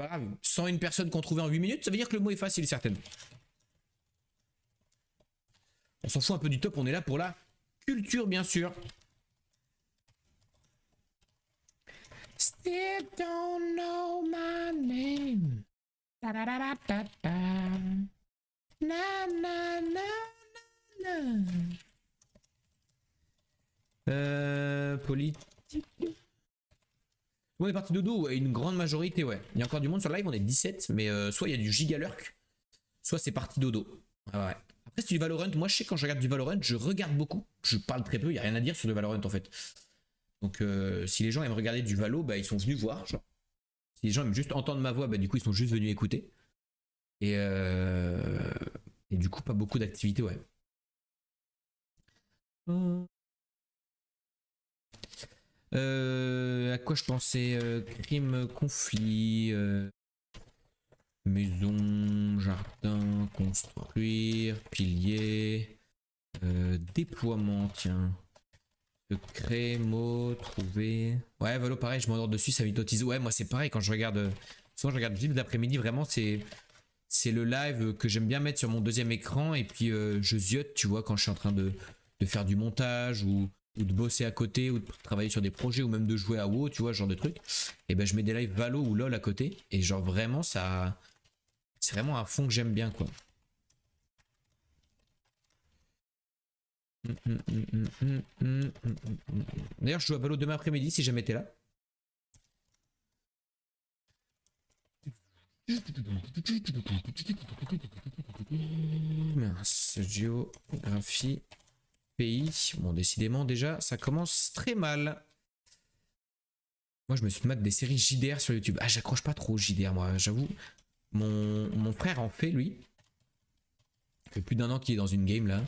pas grave. 101 personnes qu'on trouvait en 8 minutes, ça veut dire que le mot est facile, certainement. On s'en fout un peu du top, on est là pour la culture, bien sûr. Still don't know my name. Da da da da da da. Na na na na na. Politique. On est parti dodo, ouais, une grande majorité, ouais. Il y a encore du monde sur le live, on est 17, mais soit il y a du gigalurk, soit c'est parti dodo. Ah ouais. Après, c'est du Valorant. Moi, je sais quand je regarde du Valorant, je regarde beaucoup. Je parle très peu, il n'y a rien à dire sur le Valorant en fait. Donc, si les gens aiment regarder du Valo, bah, ils sont venus voir. Genre. Si les gens aiment juste entendre ma voix, bah, du coup, ils sont juste venus écouter. Et du coup, pas beaucoup d'activités, ouais. À quoi je pensais crime, conflit, maison, jardin, construire, pilier, déploiement, tiens. Secret, mot, trouver. Ouais, Valo, pareil, je m'endors dessus, ça m'hypnotise. Ouais, moi, c'est pareil, quand je regarde. Souvent, je regarde vite d'après-midi, vraiment, c'est le live que j'aime bien mettre sur mon deuxième écran. Et puis, je ziote, tu vois, quand je suis en train de faire du montage ou de bosser à côté ou de travailler sur des projets ou même de jouer à WoW, tu vois, ce genre de truc. Et ben, je mets des lives Valo ou LOL à côté. Et genre, vraiment, ça. C'est vraiment un fond que j'aime bien, quoi. D'ailleurs, je joue à Valo demain après-midi si jamais t'es là. Mince, géographie, pays. Bon, décidément, déjà, ça commence très mal. Moi, je me suis maté des séries JDR sur YouTube. Ah, j'accroche pas trop au JDR, moi, j'avoue. Mon frère en fait, lui. Ça fait plus d'1 an qu'il est dans une game, là.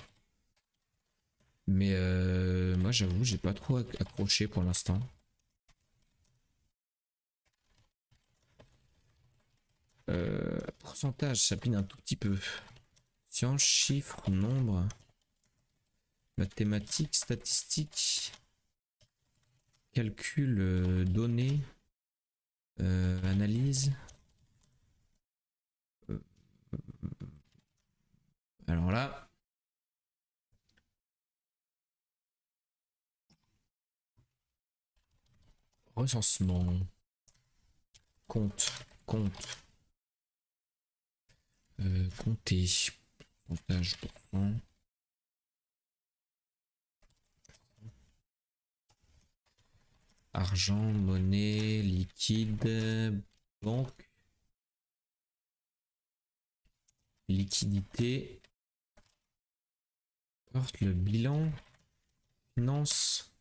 Mais moi, j'avoue, j'ai pas trop accroché pour l'instant. Pourcentage, ça pine un tout petit peu. Sciences, chiffres, nombres. Mathématiques, statistiques. Calcul, données. Analyse. Alors là. Recensement. Compte. Compte. Compter. Pourcentage %. Argent, monnaie, liquide, banque, liquidité, porte le bilan, finance,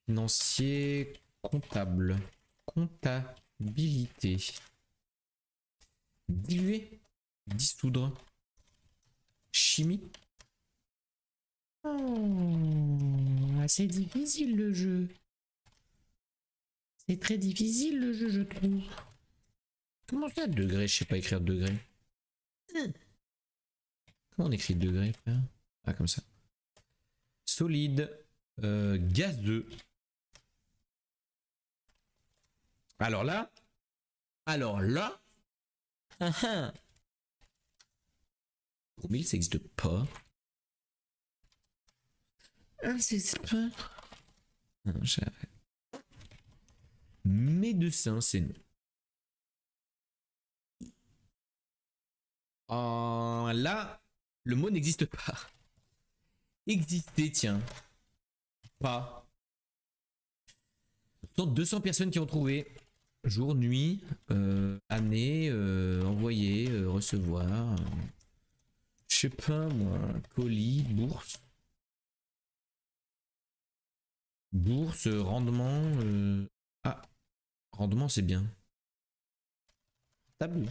financier, comptable, comptabilité, diluer, dissoudre, chimie. Oh, c'est difficile le jeu. C'est très difficile le jeu, je trouve. Comment ça, degré? Je sais pas écrire degré. Comment on écrit degré, frère? Ah, comme ça. Solide. Gazeux. Alors là. Pour 1000, ça n'existe pas. Ah, c'est pas. Non, j'arrête. Médecin, c'est non. Là, le mot n'existe pas. Exister, tiens. Pas. 200 personnes qui ont trouvé. Jour, nuit, année, envoyer, recevoir. Je sais pas moi. Colis, bourse. Bourse, rendement. Ah, rendement c'est bien. Rentable.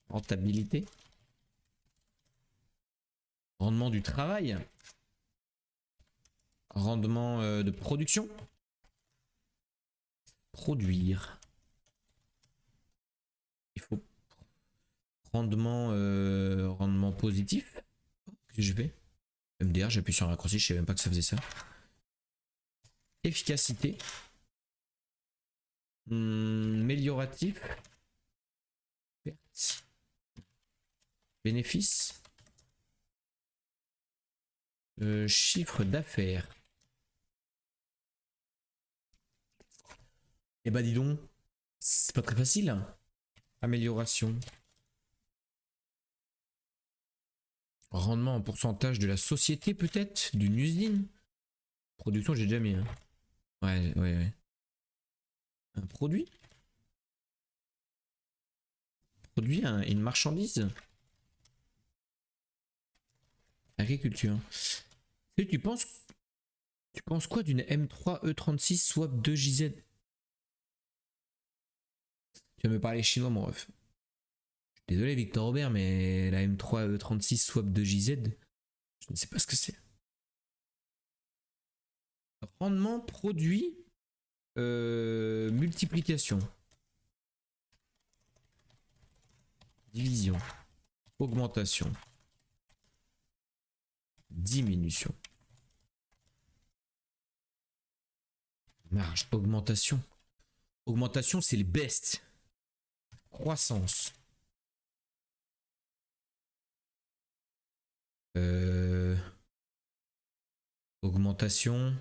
Rentabilité. Rendement du travail. Rendement de production. Produire. Il faut rendement positif. Qu'est-ce que j'ai fait? MDR, j'appuie sur un raccourci, je savais même pas que ça faisait ça. Efficacité. Amélioratif. Perte. Bénéfice. Chiffre d'affaires. Eh bah dis donc, c'est pas très facile. Amélioration. Rendement en pourcentage de la société peut-être, d'une usine. Production j'ai déjà mis. Hein. Ouais. Un produit. Produit, une marchandise. Agriculture. Tu penses quoi d'une M3E36 swap 2JZ? Tu vas me parler chinois mon ref. Désolé Victor Robert, mais la M3E36 swap 2JZ, je ne sais pas ce que c'est. Rendement produit multiplication. Division. Augmentation. Diminution. Marge. Augmentation. Augmentation, c'est le best. Croissance. Augmentation.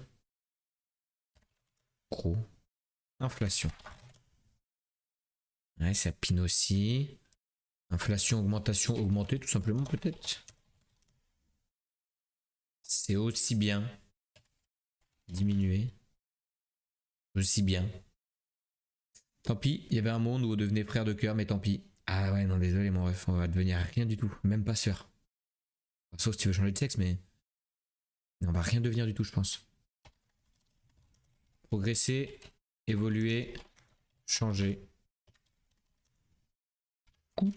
Gros. Inflation. Ouais, ça pine aussi. Inflation, augmentation, augmenter tout simplement peut-être. C'est aussi bien. Diminuer. Aussi bien. Tant pis, il y avait un monde où on devenait frère de cœur, mais tant pis. Ah ouais, non, désolé mon ref, on va devenir rien du tout. Même pas sœur. Sauf si tu veux changer de sexe, mais... on va rien devenir du tout, je pense. Progresser, évoluer, changer. Coup.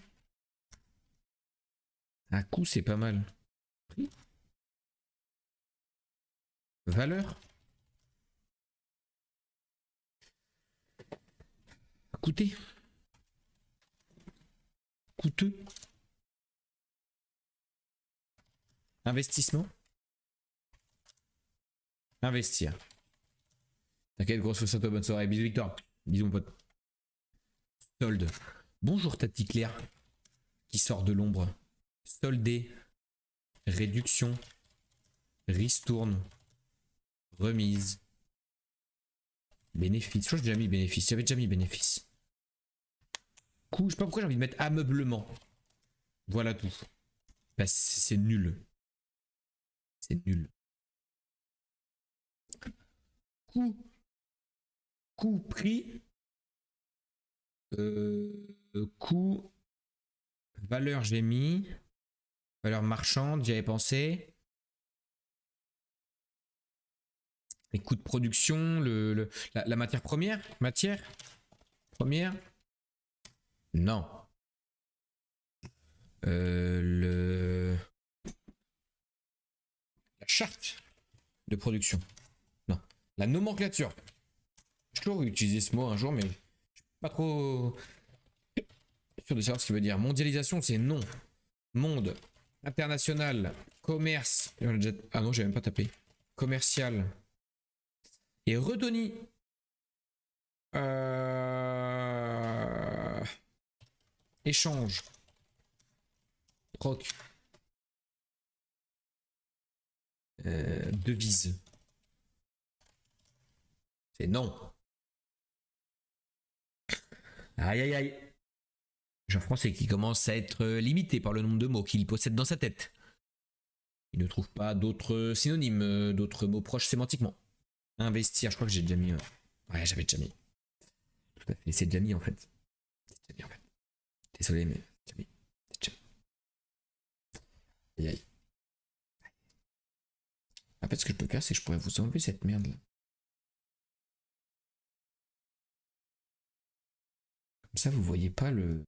Un coup, c'est pas mal. Prix. Valeur. Coûter. Coûteux. Investissement. Investir. T'inquiète, grosse fausse à toi, bonne soirée. Bisous Victor. Bisous mon pote. Solde. Bonjour Tati Claire. Qui sort de l'ombre. Soldé. Réduction. Ristourne. Remise. Bénéfice. Je crois que j'ai déjà mis bénéfice. J'avais déjà mis bénéfice. Coup, je sais pas pourquoi j'ai envie de mettre ameublement. Voilà tout. Bah, c'est nul. C'est nul. Coût. Coût, prix. Coût. Valeur, j'ai mis. Valeur marchande, j'y avais pensé. Les coûts de production, la matière première. Matière première. Non. La charte de production. Non. La nomenclature. J'ai toujours utilisé ce mot un jour, mais je suis pas trop sûr de savoir ce qu'il veut dire. Mondialisation, c'est non. Monde. International. Commerce. Ah non, j'ai même pas tapé. Commercial. Et redoni. Échange. Troc. Devise. C'est non. Aïe aïe aïe. J'ai un français qui commence à être limité par le nombre de mots qu'il possède dans sa tête. Il ne trouve pas d'autres synonymes, d'autres mots proches sémantiquement. Investir, je crois que j'ai déjà mis. Ouais, j'avais déjà mis. Tout à fait, c'est déjà mis en fait. C'est déjà mis en fait. Désolé, mais c'est déjà mis. C'est déjà mis. Aïe aïe. En fait, ce que je peux faire, c'est que je pourrais vous enlever cette merde là. Comme ça, vous voyez pas le.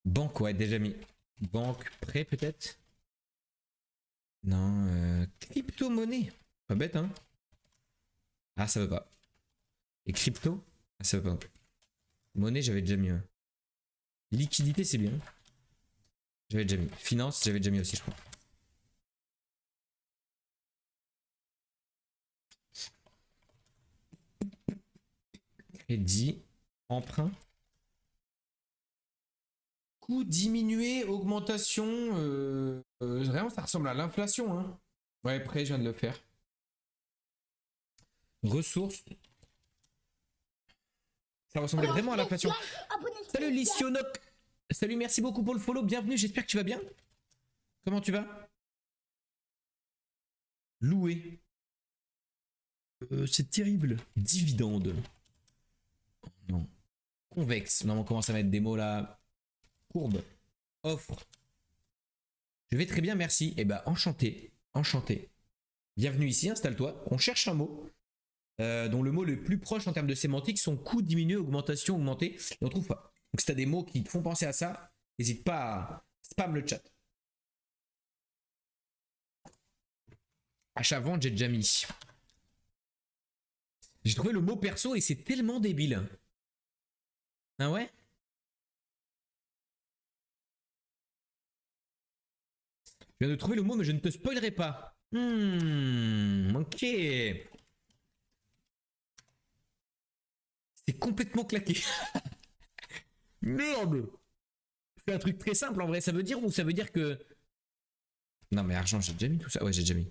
Banque, ouais, déjà mis. Banque, prêt peut-être. Non, crypto-monnaie. Pas bête, hein. Ah, ça veut pas. Et crypto. Ah, ça veut pas non plus. Monnaie, j'avais déjà mis. Liquidité, c'est bien. J'avais déjà mis. Finance, j'avais déjà mis aussi, je crois. Crédit. Emprunt. Coût diminué, augmentation. Vraiment, ça ressemble à l'inflation. Hein. Ouais, prêt, je viens de le faire. Ressources. Ça ressemblait vraiment à l'inflation. Salut Lysionok. Salut, merci beaucoup pour le follow. Bienvenue, j'espère que tu vas bien. Comment tu vas? Loué. C'est terrible. Dividende. Oh non. Convexe. Non, on commence à mettre des mots là. Courbe. Offre. Je vais très bien, merci. Eh ben, enchanté. Enchanté. Bienvenue ici, installe-toi. On cherche un mot. Dont le mot le plus proche en termes de sémantique sont coût diminué, augmentation, augmenté. Et on trouve pas. Donc si tu as des mots qui te font penser à ça, n'hésite pas à spam le chat. Achat-vente, j'ai déjà mis. J'ai trouvé le mot perso et c'est tellement débile. Ah ouais? Je viens de trouver le mot mais je ne te spoilerai pas. Ok. C'est complètement claqué. Merde. C'est un truc très simple en vrai. Ça veut dire ou ça veut dire que... Non mais argent, j'ai déjà mis tout ça. Ouais, j'ai déjà mis.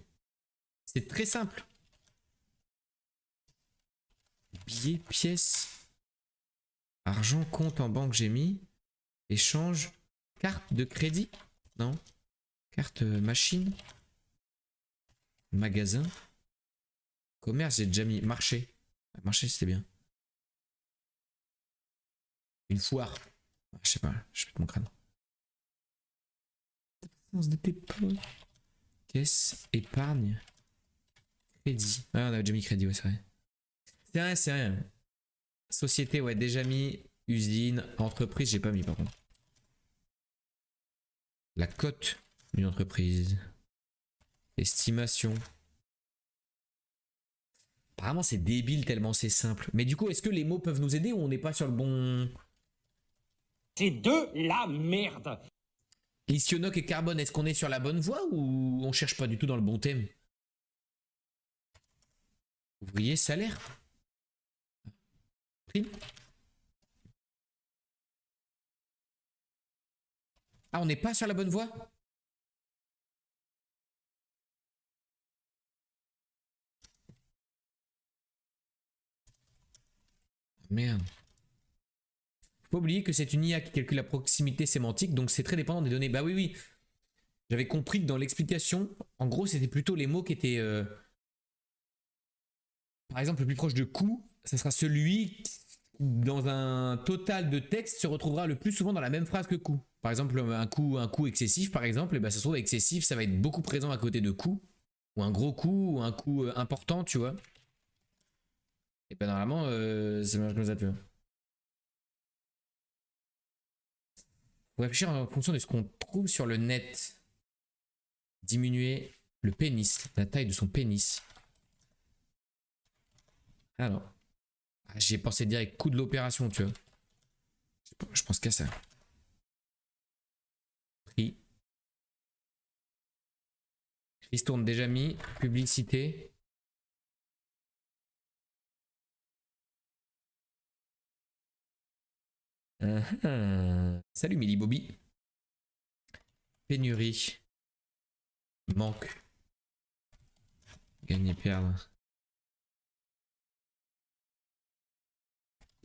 C'est très simple. Billet, pièce. Argent, compte en banque, j'ai mis. Échange. Carte de crédit. Non. Carte machine. Magasin. Commerce, j'ai déjà mis. Marché. Marché, c'était bien. Une foire. Je sais pas, je pète mon crâne. De dépôt. Caisse, épargne. Crédit. Ah, on avait déjà mis crédit, ouais, c'est vrai. C'est vrai, c'est vrai. Société, ouais, déjà mis. Usine, entreprise, j'ai pas mis par contre. La cote d'une entreprise. Estimation. Apparemment, c'est débile tellement c'est simple. Mais du coup, est-ce que les mots peuvent nous aider ou on n'est pas sur le bon... C'est de la merde. Lysionok et carbone, est-ce qu'on est sur la bonne voie ou on cherche pas du tout dans le bon thème? Ouvrier, salaire. Prime. Ah, on n'est pas sur la bonne voie? Merde. Faut pas oublier que c'est une IA qui calcule la proximité sémantique, donc c'est très dépendant des données. Bah oui, oui. J'avais compris que dans l'explication, en gros, c'était plutôt les mots qui étaient... Par exemple, le plus proche de coup, ça sera celui qui, dans un total de texte, se retrouvera le plus souvent dans la même phrase que coup. Par exemple, un coup excessif, par exemple, et ben ça se trouve excessif, ça va être beaucoup présent à côté de coup, ou un gros coup, ou un coup important, tu vois. Et ben normalement, ça marche comme ça, tu vois. Faut réfléchir en fonction de ce qu'on trouve sur le net. Diminuer le pénis, la taille de son pénis. Alors, j'y ai pensé direct, coup de l'opération, tu vois. Je pense qu'à ça. Prix. Ristourne déjà mis. Publicité. Salut Millie Bobby. Pénurie. Manque. Gagner, perdre.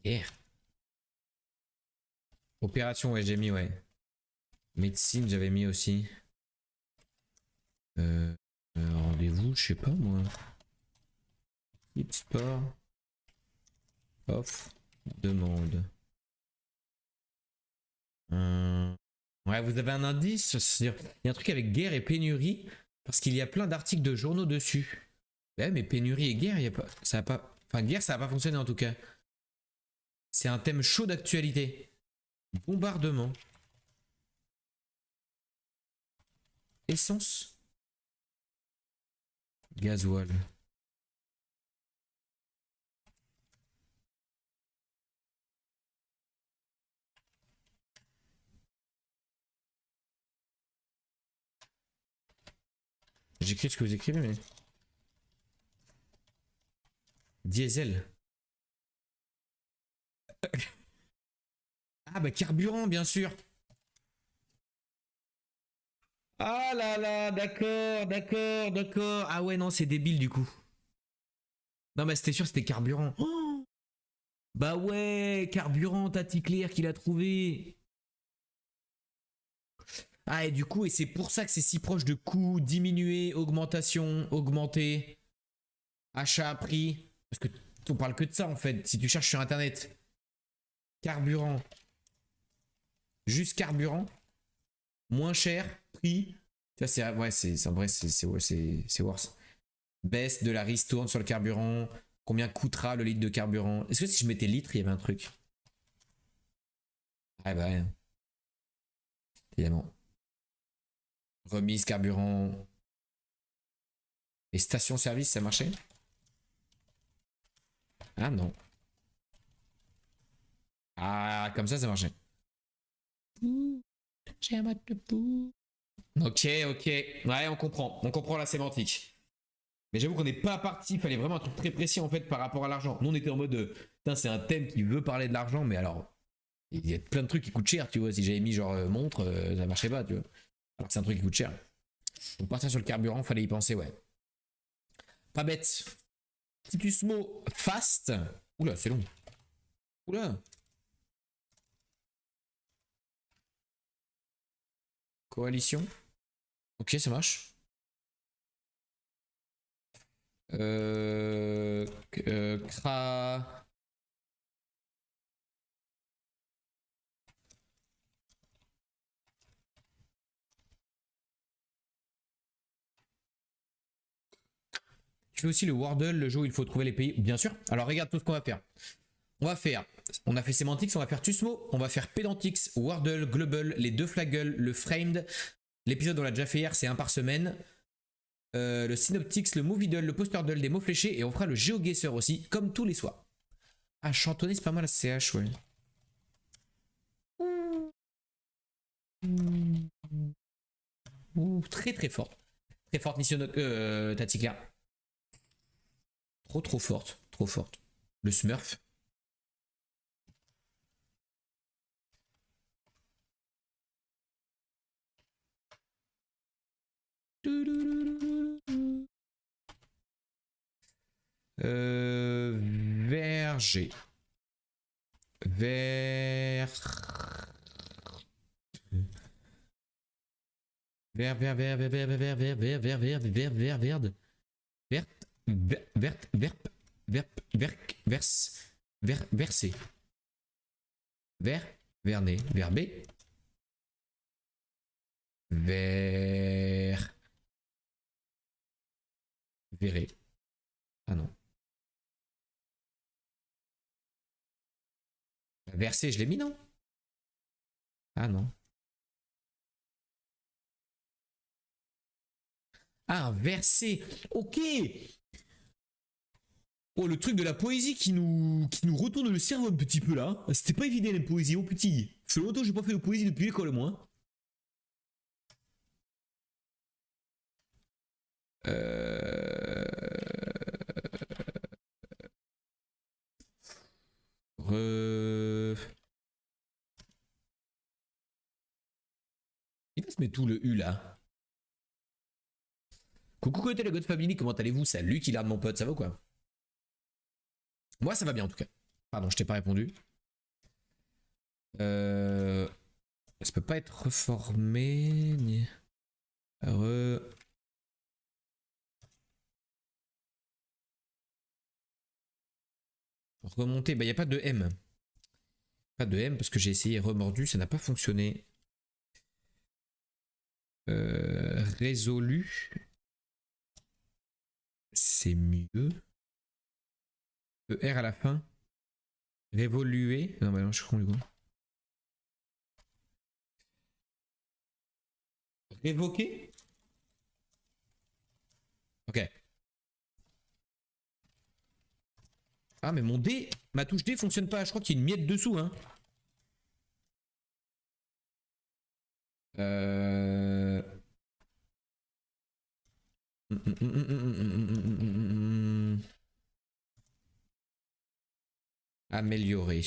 Guerre. Opération, ouais, j'ai mis, ouais. Médecine, j'avais mis aussi. Rendez-vous, je sais pas moi. Hit sport. Offre. Demande. Ouais, vous avez un indice? C'est-à-dire, il y a un truc avec guerre et pénurie, parce qu'il y a plein d'articles de journaux dessus. Ouais, mais pénurie et guerre, il y a pas, ça a pas, enfin guerre, ça a pas fonctionné en tout cas. C'est un thème chaud d'actualité. Bombardement. Essence. Gasoil. J'écris ce que vous écrivez, mais... Diesel. Ah bah carburant, bien sûr. Ah là là, d'accord, d'accord, d'accord. Ah ouais, non, c'est débile du coup. Non, mais c'était sûr, c'était carburant. Oh, bah ouais, carburant, Tati Claire qui l'a trouvé. Ah, et du coup, et c'est pour ça que c'est si proche de coût, diminuer, augmentation, augmenter, achat, prix. Parce que on parle que de ça en fait. Si tu cherches sur internet, carburant, juste carburant, moins cher, prix. Tu vois, c'est ouais, c'est en vrai, c'est worse. Baisse de la ristourne sur le carburant. Combien coûtera le litre de carburant? Est-ce que si je mettais litre, il y avait un truc? Ah bah ouais, évidemment. Remise carburant. Et station-service, ça marchait? Ah non. Ah, comme ça marchait. J'ai un mode de boue. Ok, ok. Ouais, on comprend. On comprend la sémantique. Mais j'avoue qu'on n'est pas parti. Il fallait vraiment un truc très précis en fait par rapport à l'argent. Nous, on était en mode. Putain, c'est un thème qui veut parler de l'argent, mais alors. Il y a plein de trucs qui coûtent cher, tu vois. Si j'avais mis genre montre, ça marchait pas, tu vois. Alors que c'est un truc qui coûte cher. Donc partir sur le carburant, fallait y penser, ouais. Pas bête. Titusmo fast. Oula, c'est long. Oula. Coalition. Ok, ça marche. Cra... Tu fais aussi le Wordle, le jeu où il faut trouver les pays. Bien sûr. Alors regarde tout ce qu'on va faire. On a fait Semantics, on va faire Tusmo, on va faire Pedantix, Wordle, Global, les deux Flaggle, le Framed. L'épisode on l'a déjà fait hier, c'est un par semaine. Le Synoptics, le Moviedle, le Posterdle, des mots fléchés. Et on fera le GeoGuessr aussi, comme tous les soirs. Ah, chantonner, c'est pas mal à CH, ouais. Ouh, très très forte. Très forte mission Tatika. Trop trop forte. Trop forte. Le Smurf. Verger. Ver. Vert, vert, vert, vert, vert, vert, vert, vert, vert, vert, vert, vert, vert, vert, vert, vert, vert, vert, verse, vert, versé, vert, verné, verbé, vert, verré. Ah non. Versé, je l'ai mis, non? Ah non. Ah, versé. Ok. Oh, le truc de la poésie qui nous retourne le cerveau un petit peu là. C'était pas évident la poésie, oh petit. Ça fait longtemps que j'ai pas fait de poésie depuis l'école, moi. Euh... Re... Il va se mettre tout le U là. Coucou côté la God Family, comment allez-vous? Salut Killard mon pote, ça va ou quoi? Moi ça va bien en tout cas. Pardon, je t'ai pas répondu. Ça peut pas être reformé. Ni... Remonter, bah y a pas de M. Pas de M parce que j'ai essayé remordu, ça n'a pas fonctionné. Résolu. C'est mieux. ER à la fin. Révoluer. Non, bah non, je suis con du coup. Révoquer. Ok. Ah, mais mon D, ma touche D fonctionne pas. Je crois qu'il y a une miette dessous, hein. Euh... Améliorer.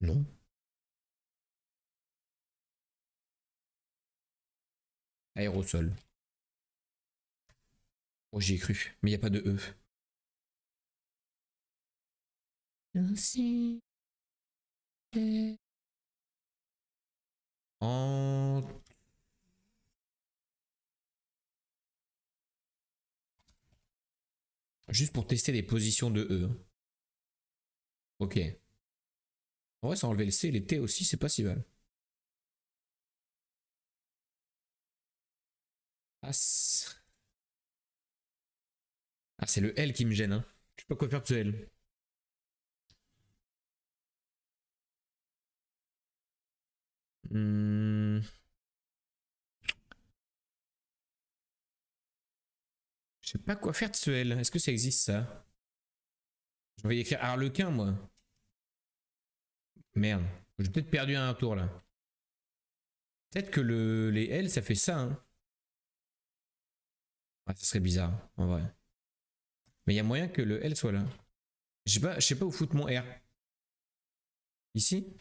Non. Aérosol. Oh, j'y ai cru. Mais il n'y a pas de E. En... Juste pour tester les positions de E. Ok. En vrai, sans enlever le C, les T aussi, c'est pas si mal. Ah, c'est le L qui me gêne. Hein. Je sais pas quoi faire de ce L. Hmm. Je sais pas quoi faire de ce L. Est-ce que ça existe ça? Je vais écrire Harlequin, moi. Merde. J'ai peut-être perdu un tour là. Peut-être que les L, ça fait ça. Hein. Ouais, ça serait bizarre, en vrai. Mais il y a moyen que le L soit là. Je sais pas où foutre mon R. Ici?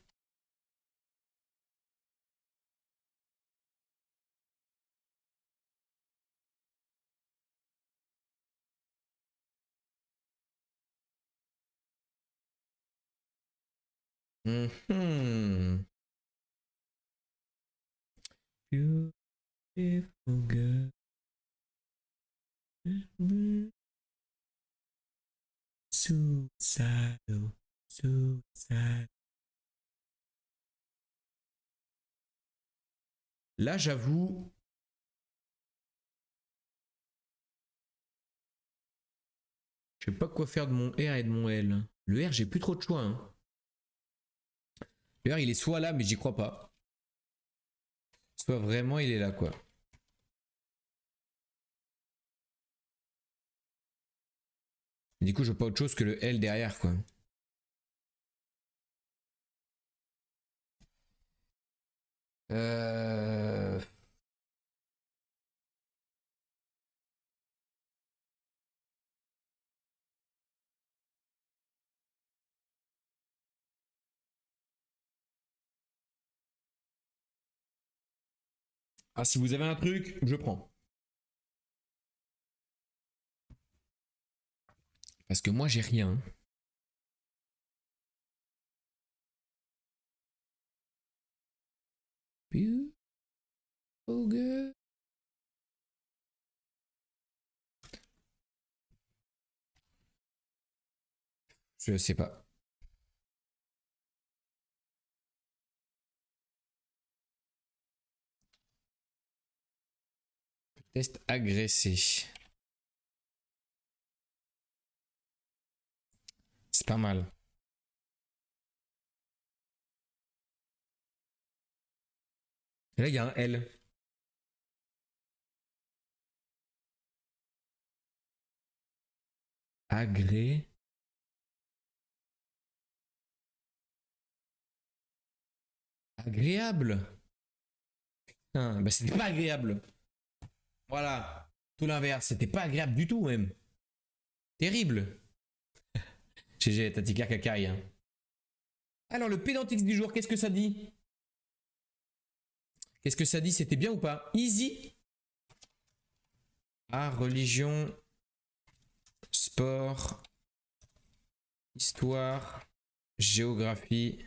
Mhm. Beautiful girl. Suicidal. Suicide. Là, j'avoue. Je sais pas quoi faire de mon R et de mon L. Le R, j'ai plus trop de choix. Hein. Le R, il est soit là, mais j'y crois pas. Soit vraiment, il est là, quoi. Du coup, je veux pas autre chose que le L derrière, quoi. Euh... Ah, si vous avez un truc, je prends. Parce que moi, j'ai rien. Beautiful girl. Je sais pas. Test agressé. C'est pas mal. Et là, il y a un L. Agré. Agréable. Putain, bah c'était pas agréable. Voilà. Tout l'inverse. C'était pas agréable du tout, même. Terrible. GG, Tatikar Kakai. Hein. Alors, le pédantix du jour, qu'est-ce que ça dit? Qu'est-ce que ça dit? C'était bien ou pas? Easy. Art, religion, sport, histoire, géographie,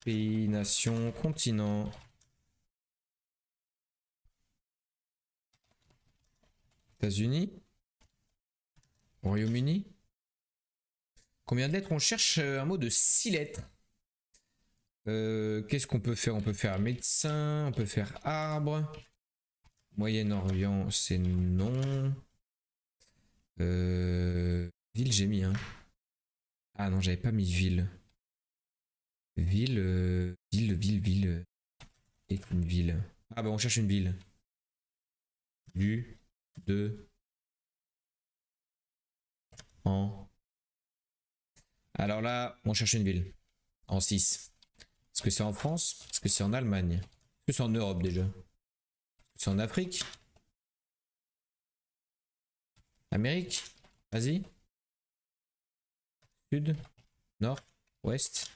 pays, nation, continent. États-Unis, Royaume-Uni. Combien de lettres? On cherche un mot de 6 lettres. Qu'est-ce qu'on peut faire? On peut faire médecin, on peut faire arbre. Moyen-Orient, c'est non. Ville, j'ai mis. Hein. Ah non, j'avais pas mis ville. Ville, ville. Est une ville. Ah bah on cherche une ville. Du, de, en. Alors là, on cherche une ville. En 6. Est-ce que c'est en France? Est-ce que c'est en Allemagne? Est-ce que c'est en Europe déjà? Est-ce que c'est en Afrique? Amérique? Asie? Sud? Nord? Ouest.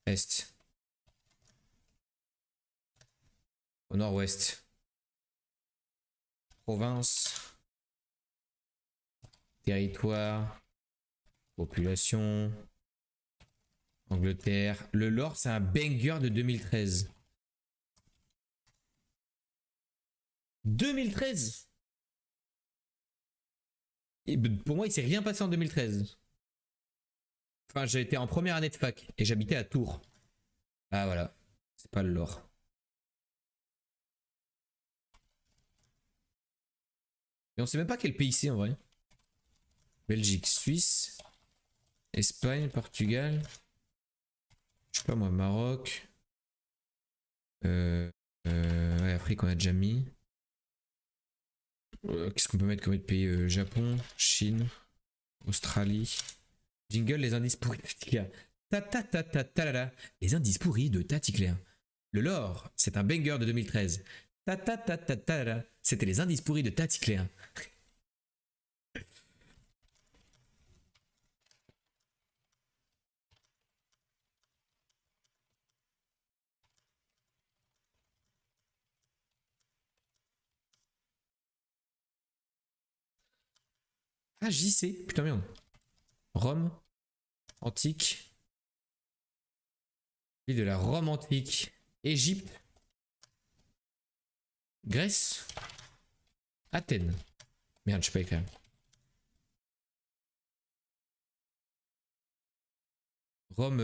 Est. Au nord-ouest. Province. Territoire. Population. Angleterre. Le lore, c'est un banger de 2013. 2013. Et pour moi, il s'est rien passé en 2013. Enfin, j'ai été en première année de fac et j'habitais à Tours. Ah voilà, c'est pas le lore. Et on sait même pas quel pays c'est en vrai. Belgique, Suisse, Espagne, Portugal. Je sais pas moi, Maroc. Ouais, Afrique, on a déjà mis. Qu'est-ce qu'on peut mettre comme autre pays? Japon, Chine, Australie. Jingle, les indices pourris de Taticlair. Ta ta ta ta ta la la. Les indices pourris de Taticlair. Le lore, c'est un banger de 2013. Ta ta ta ta ta la la. C'était les indices pourris de Taticlair. Ah, JC. Putain, merde. Rome. Antique. Ville de la Rome antique. Égypte. Grèce. Athènes. Merde, je sais pas écrire. Rome.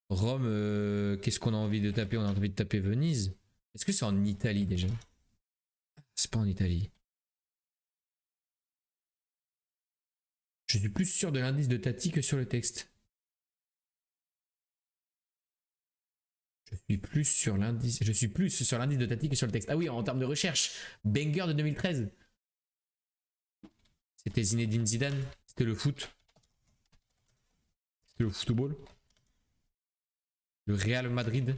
Rome. Qu'est-ce qu'on a envie de taper? On a envie de taper Venise. Est-ce que c'est en Italie déjà? C'est pas en Italie. Je suis plus sûr de l'indice de Tati que sur le texte. Je suis plus sur l'indice de Tati que sur le texte. Ah oui, en termes de recherche. Banger de 2013. C'était Zinedine Zidane. C'était le foot. C'était le football. Le Real Madrid.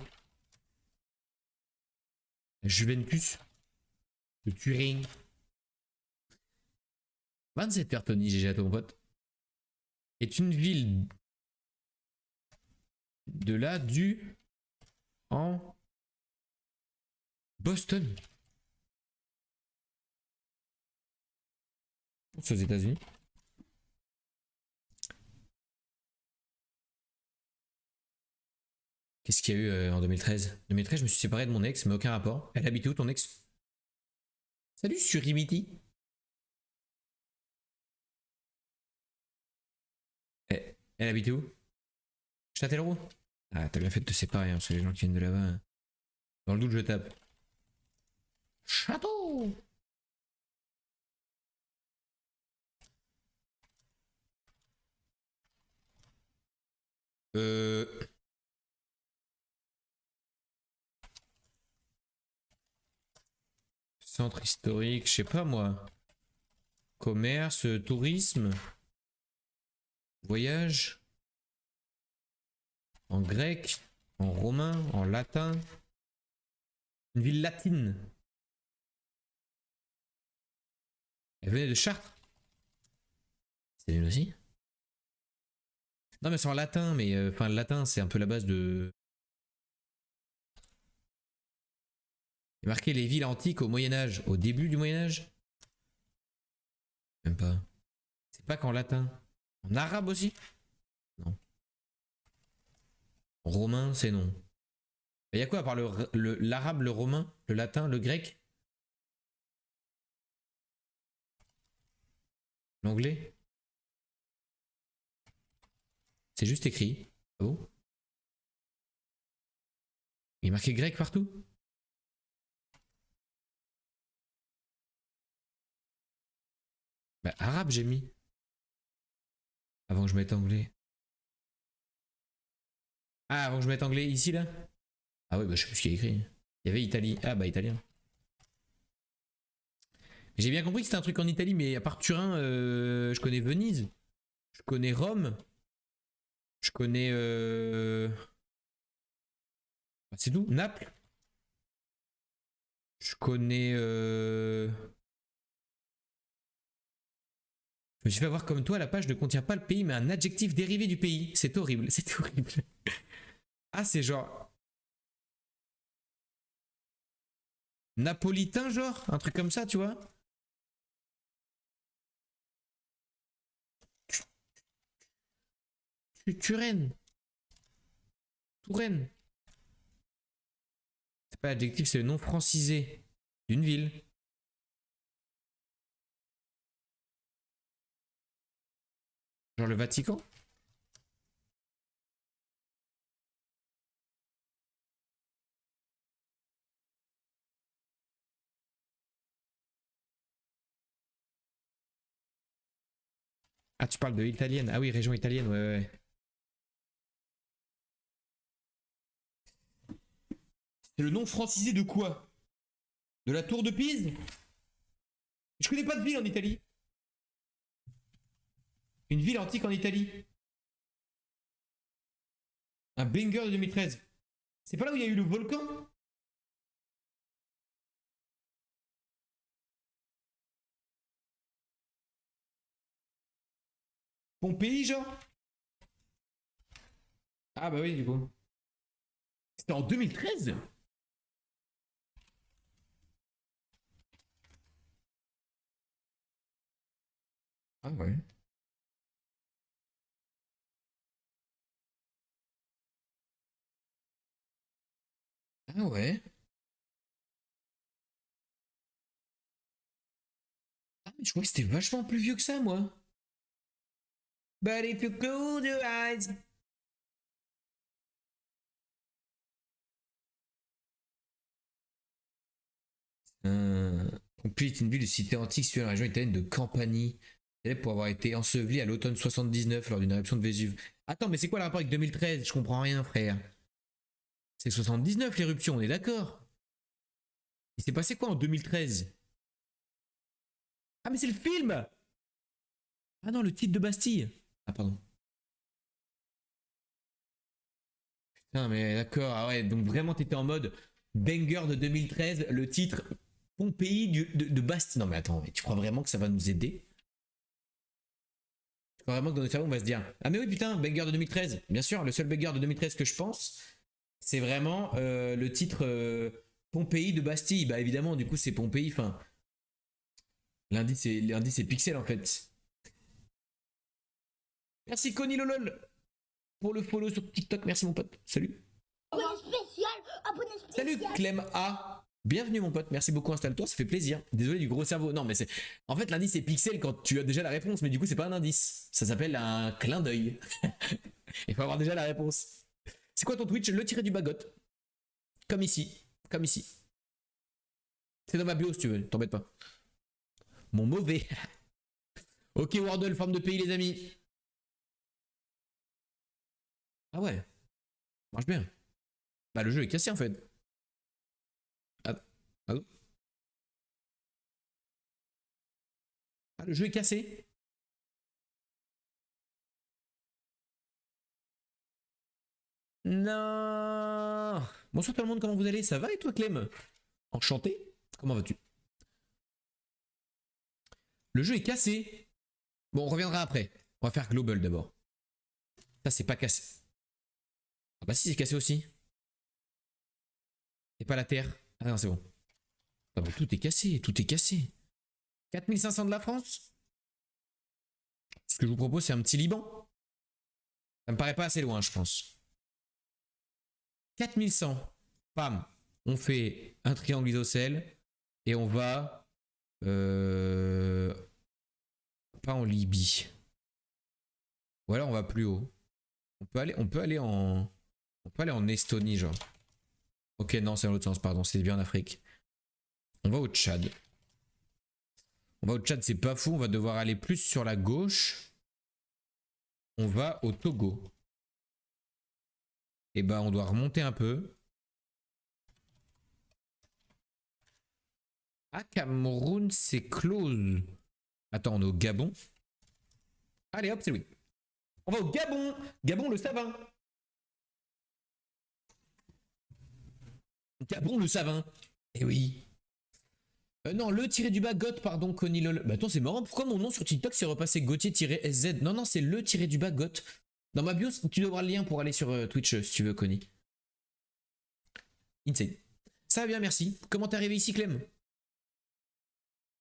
La Juventus. Le Turing. 27 heures, Tony, GG à ton pote. Est une ville de là du en Boston. C'est aux États-Unis. Qu'est-ce qu'il y a eu en 2013? 2013, je me suis séparé de mon ex, mais aucun rapport. Elle habite où ton ex? Salut Surimiti. Elle habite où? Châtellerault. Ah, t'as bien fait de te séparer, hein, parce que les gens qui viennent de là-bas. Dans le doute, je tape. Château. Euh... Centre historique, je sais pas moi. Commerce, tourisme. Voyage. En grec. En romain. En latin. Une ville latine. Elle venait de Chartres. C'est nul aussi. Non mais c'est en latin, mais enfin le latin c'est un peu la base de... Il y a marqué les villes antiques au Moyen-Âge. Au début du Moyen-Âge? Même pas. C'est pas qu'en latin. En arabe aussi? Non. En romain, c'est non. Il y a quoi à part l'arabe, le romain, le latin, le grec? L'anglais? C'est juste écrit. Ah bon? Il est marqué grec partout? Bah arabe j'ai mis. Avant que je mette anglais. Ah, avant que je mette anglais ici là? Ah oui, bah je sais plus ce qu'il y a écrit. Il y avait Italie. Ah bah italien. J'ai bien compris que c'était un truc en Italie, mais à part Turin, je connais Venise. Je connais Rome. Je connais... bah, c'est tout. Naples. Je connais... Je me suis fait avoir comme toi, la page ne contient pas le pays, mais un adjectif dérivé du pays. C'est horrible, c'est horrible. Ah, c'est genre... Napolitain, genre? Un truc comme ça, tu vois? Turenne. Touraine. C'est pas l'adjectif, c'est le nom francisé d'une ville. Genre le Vatican? Ah, tu parles de italienne. Ah oui, région italienne, ouais, ouais. C'est le nom francisé de quoi? De la tour de Pise? Je connais pas de ville en Italie. Une ville antique en Italie. Un banger de 2013. C'est pas là où il y a eu le volcan? Pompéi, genre? Ah bah oui, du coup. C'était en 2013? Ah ouais. Ah ouais. Ah mais je crois que c'était vachement plus vieux que ça, moi. But if you close your eyes. Pompéi est une ville de cité antique située dans la région italienne de Campanie. Célèbre pour avoir été ensevelie à l'automne 79 lors d'une éruption de Vésuve. Attends, mais c'est quoi le rapport avec 2013? Je comprends rien, frère. C'est 79 l'éruption, on est d'accord. Il s'est passé quoi en 2013? Ah, mais c'est le film! Ah non, le titre de Bastille. Ah, pardon. Putain, mais d'accord, ah ouais, donc vraiment t'étais en mode banger de 2013, le titre Pompéi de Bastille. Non, mais attends, mais tu crois vraiment que ça va nous aider? Tu crois vraiment que dans notre cerveau, on va se dire ah, mais oui, putain, banger de 2013. Bien sûr, le seul banger de 2013 que je pense, c'est vraiment le titre Pompéi de Bastille. Bah, évidemment, du coup, c'est Pompéi. Enfin, l'indice c'est Pixel en fait. Merci Connie Lolol pour le follow sur TikTok. Merci mon pote. Salut. Abonné spécial, abonné spécial. Salut Clem A. Bienvenue mon pote. Merci beaucoup. Installe-toi. Ça fait plaisir. Désolé du gros cerveau. Non mais c'est. En fait l'indice c'est Pixel quand tu as déjà la réponse. Mais du coup c'est pas un indice. Ça s'appelle un clin d'œil. Il faut avoir déjà la réponse. C'est quoi ton Twitch? Le tiré du bagot. Comme ici. Comme ici. C'est dans ma bio si tu veux. T'embête pas. Mon mauvais. Ok Wordle, forme de pays les amis. Ah ouais. Marche bien. Bah le jeu est cassé en fait. Ah, allô? Ah le jeu est cassé. Non. Bonsoir tout le monde, comment vous allez? Ça va et toi Clem? Enchanté? Comment vas-tu? Le jeu est cassé. Bon, on reviendra après. On va faire global d'abord. Ça, c'est pas cassé. Ah bah si, c'est cassé aussi. C'est pas la Terre. Ah non, c'est bon. Ah bah, tout est cassé, tout est cassé. 4500 de la France? Ce que je vous propose, c'est un petit Liban. Ça me paraît pas assez loin, je pense. 4100. Pam. On fait un triangle isocèle. Et on va... Pas en Libye. Ou alors on va plus haut. On peut aller en Estonie, genre. Ok, non, c'est dans l'autre sens, pardon, c'est bien en Afrique. On va au Tchad. On va au Tchad, c'est pas fou, on va devoir aller plus sur la gauche. On va au Togo. Et bah, on doit remonter un peu. Ah, Cameroun, c'est close. Attends, on est au Gabon. Allez, hop, c'est oui. On va au Gabon. Gabon, le Savin. Gabon, le Savin. Eh oui. Non, le tiré du bas GOT, pardon, Connie lol. Bah attends, c'est marrant, pourquoi mon nom sur TikTok s'est repassé Gauthier-SZ? Non, non, c'est le tiré du bas GOT. Dans ma bio, tu dois avoir le lien pour aller sur Twitch si tu veux, Connie. Insane. Ça va bien, merci. Comment t'es arrivé ici, Clem?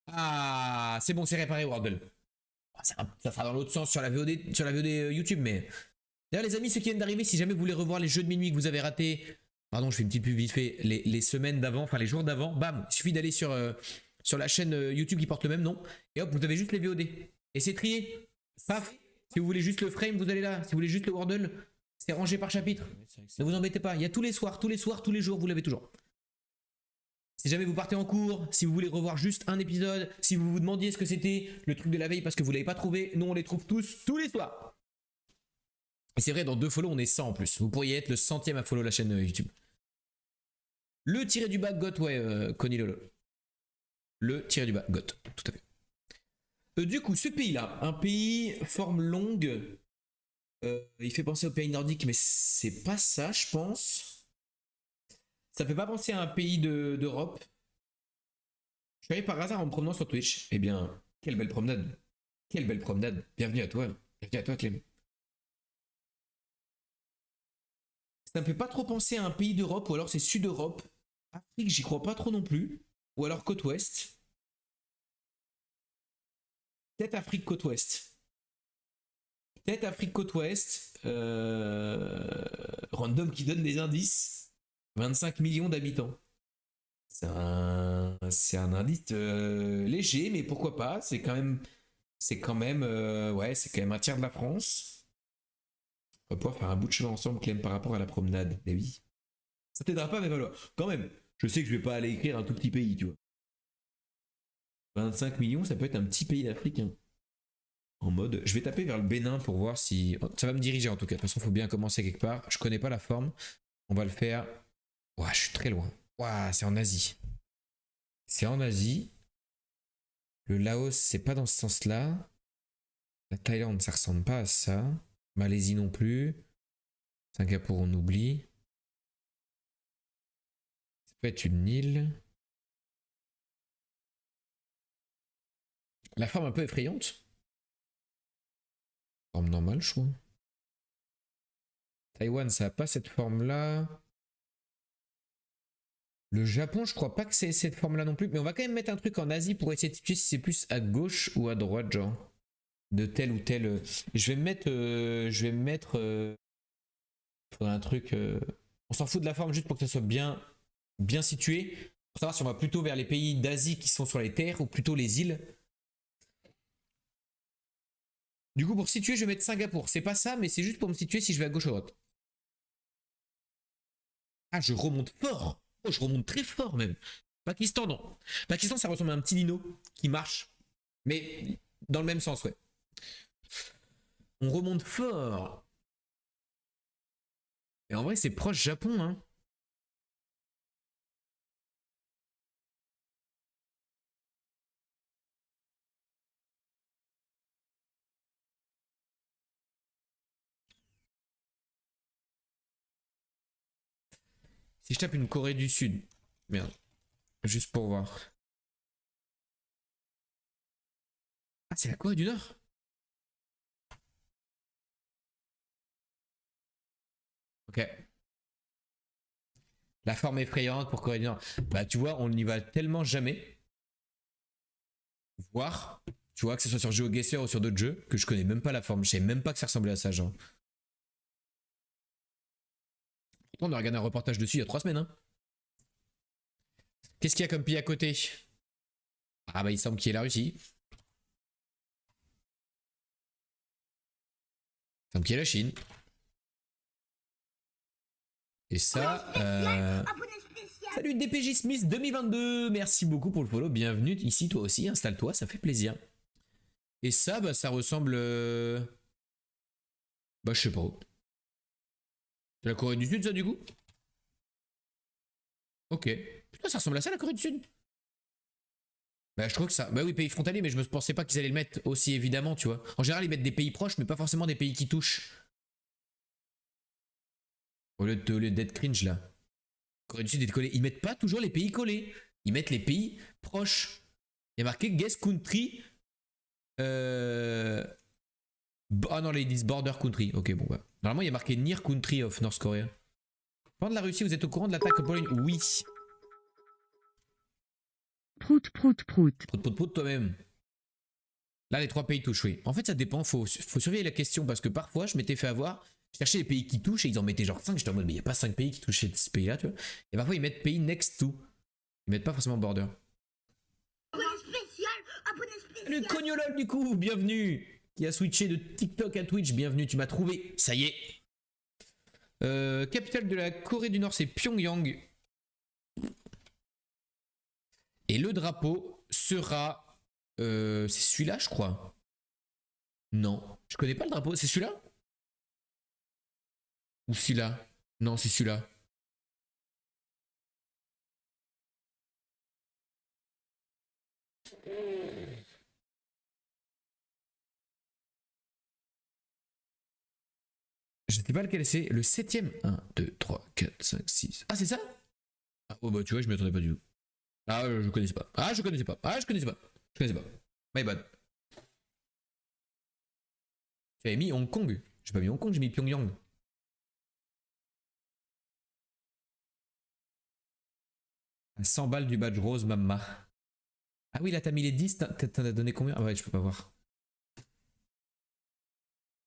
Ah, c'est bon, c'est réparé, Wardle. Ça sera dans l'autre sens sur la VOD, YouTube, mais... D'ailleurs, les amis, ceux qui viennent d'arriver, si jamais vous voulez revoir les jeux de minuit que vous avez ratés... Pardon, je fais une petite pub vite fait. Les semaines d'avant, enfin les jours d'avant, bam, il suffit d'aller sur la chaîne YouTube qui porte le même nom. Et hop, vous avez juste les VOD. Et c'est trié. Paf. Si vous voulez juste le frame, vous allez là. Si vous voulez juste le Wordle, c'est rangé par chapitre. Ne vous embêtez pas. Il y a tous les soirs, tous les jours, vous l'avez toujours. Si jamais vous partez en cours, si vous voulez revoir juste un épisode, si vous vous demandiez ce que c'était le truc de la veille parce que vous l'avez pas trouvé, nous on les trouve tous les soirs. Et c'est vrai, dans 2 follow, on est 100 en plus. Vous pourriez être le 100e à follow la chaîne YouTube. Le tiré du bas GOT, ouais, Connie Lolo. Le tiré du bas GOT, tout à fait. Du coup, ce pays-là, un pays forme longue, il fait penser au pays nordique, mais c'est pas ça, je pense. Ça fait pas penser à un pays d'Europe. Je suis allé par hasard en me promenant sur Twitch. Eh bien, quelle belle promenade. Quelle belle promenade. Bienvenue à toi. Bienvenue à toi, Clem. Ça me fait pas trop penser à un pays d'Europe, ou alors c'est Sud-Europe. Afrique, j'y crois pas trop non plus. Ou alors côte ouest. Peut-être Afrique côte ouest. Peut-être Afrique côte ouest. Random qui donne des indices. 25 millions d'habitants. C'est un indice léger, mais pourquoi pas. C'est quand même ouais, c'est quand même un tiers de la France. On va pouvoir faire un bout de chemin ensemble, Clem, par rapport à la promenade. Mais oui. Ça t'aidera pas, mais voilà. Quand même, je sais que je vais pas aller écrire un tout petit pays, tu vois. 25 millions, ça peut être un petit pays d'Afrique. Hein. En mode, je vais taper vers le Bénin pour voir si... Ça va me diriger en tout cas. De toute façon, il faut bien commencer quelque part. Je connais pas la forme. On va le faire... Ouah, je suis très loin. Ouah, c'est en Asie. C'est en Asie. Le Laos, c'est pas dans ce sens-là. La Thaïlande, ça ressemble pas à ça. Malaisie non plus. Singapour, on oublie. Ça peut être une île. La forme un peu effrayante. Forme normale, je trouve. Taïwan, ça n'a pas cette forme-là. Le Japon, je crois pas que c'est cette forme-là non plus. Mais on va quand même mettre un truc en Asie pour essayer de situer si c'est plus à gauche ou à droite, genre. De tel ou tel. Je vais me mettre. Faudrait un truc. On s'en fout de la forme juste pour que ça soit bien situé. Pour savoir si on va plutôt vers les pays d'Asie qui sont sur les terres ou plutôt les îles. Du coup, pour situer, je vais mettre Singapour. C'est pas ça, mais c'est juste pour me situer si je vais à gauche ou à droite. Ah, je remonte fort. Oh, je remonte très fort même. Pakistan, non. Pakistan, ça ressemble à un petit dino qui marche. Mais dans le même sens, ouais. On remonte fort. Et en vrai, c'est proche Japon, hein. Si je tape une Corée du Sud. Merde. Juste pour voir. Ah, c'est la Corée du Nord? Ok. La forme effrayante pour Corée du Nord. Bah, tu vois, on n'y va tellement jamais. Voir. Tu vois, que ce soit sur GeoGuessr ou sur d'autres jeux, que je connais même pas la forme. Je savais même pas que ça ressemblait à ça, genre. On a regardé un reportage dessus il y a 3 semaines, hein. Qu'est-ce qu'il y a comme pays à côté? Ah bah il semble qu'il y ait la Russie. Il semble qu'il y ait la Chine. Et ça... Salut DPJ Smith 2022. Merci beaucoup pour le follow. Bienvenue ici toi aussi. Installe-toi, ça fait plaisir. Et ça, bah ça ressemble... Bah je sais pas. C'est la Corée du Sud ça du coup? Ok. Putain ça ressemble à ça la Corée du Sud? Bah je trouve que ça... Bah oui pays frontalier mais je ne pensais pas qu'ils allaient le mettre aussi évidemment tu vois. En général ils mettent des pays proches mais pas forcément des pays qui touchent. Au lieu d'être cringe là. Corée du Sud est collé. Ils mettent pas toujours les pays collés. Ils mettent les pays proches. Il y a marqué guest country. Ah non, là, ils disent border country. Ok, bon, bah. Normalement, il y a marqué near country of North Korea. Pendant la Russie, vous êtes au courant de l'attaque en Pologne? Oui. Prout, prout, prout. Prout, prout, prout, toi-même. Là, les 3 pays touchent, oui. En fait, ça dépend. Faut surveiller la question parce que parfois, je m'étais fait avoir. Je cherchais les pays qui touchent et ils en mettaient genre 5. J'étais en mode, mais il n'y a pas 5 pays qui touchent ce pays-là, tu vois. Et parfois, ils mettent pays next to. Ils mettent pas forcément border. Abonné spécial, abonné spécial. Le Cognolol, du coup, bienvenue. Qui a switché de TikTok à Twitch, bienvenue, tu m'as trouvé. Ça y est. Capitale de la Corée du Nord, c'est Pyongyang. Et le drapeau sera... c'est celui-là, je crois. Non, je connais pas le drapeau. C'est celui-là? Ou celui-là? Non, c'est celui-là. Je sais pas lequel c'est. Le 7ème. 1, 2, 3, 4, 5, 6. Ah, c'est ça? Ah, oh bah tu vois, je m'y attendais pas du tout. Ah, je connaissais pas. Ah, je connaissais pas. Ah, je connaissais pas. Je connaissais pas. My bad. Tu avais mis Hong Kong. J'ai pas mis Hong Kong, j'ai mis Pyongyang. À 100 balles du badge rose, mamma. Ah oui, là t'as mis les 10, t'en as donné combien? Ah ouais, je peux pas voir.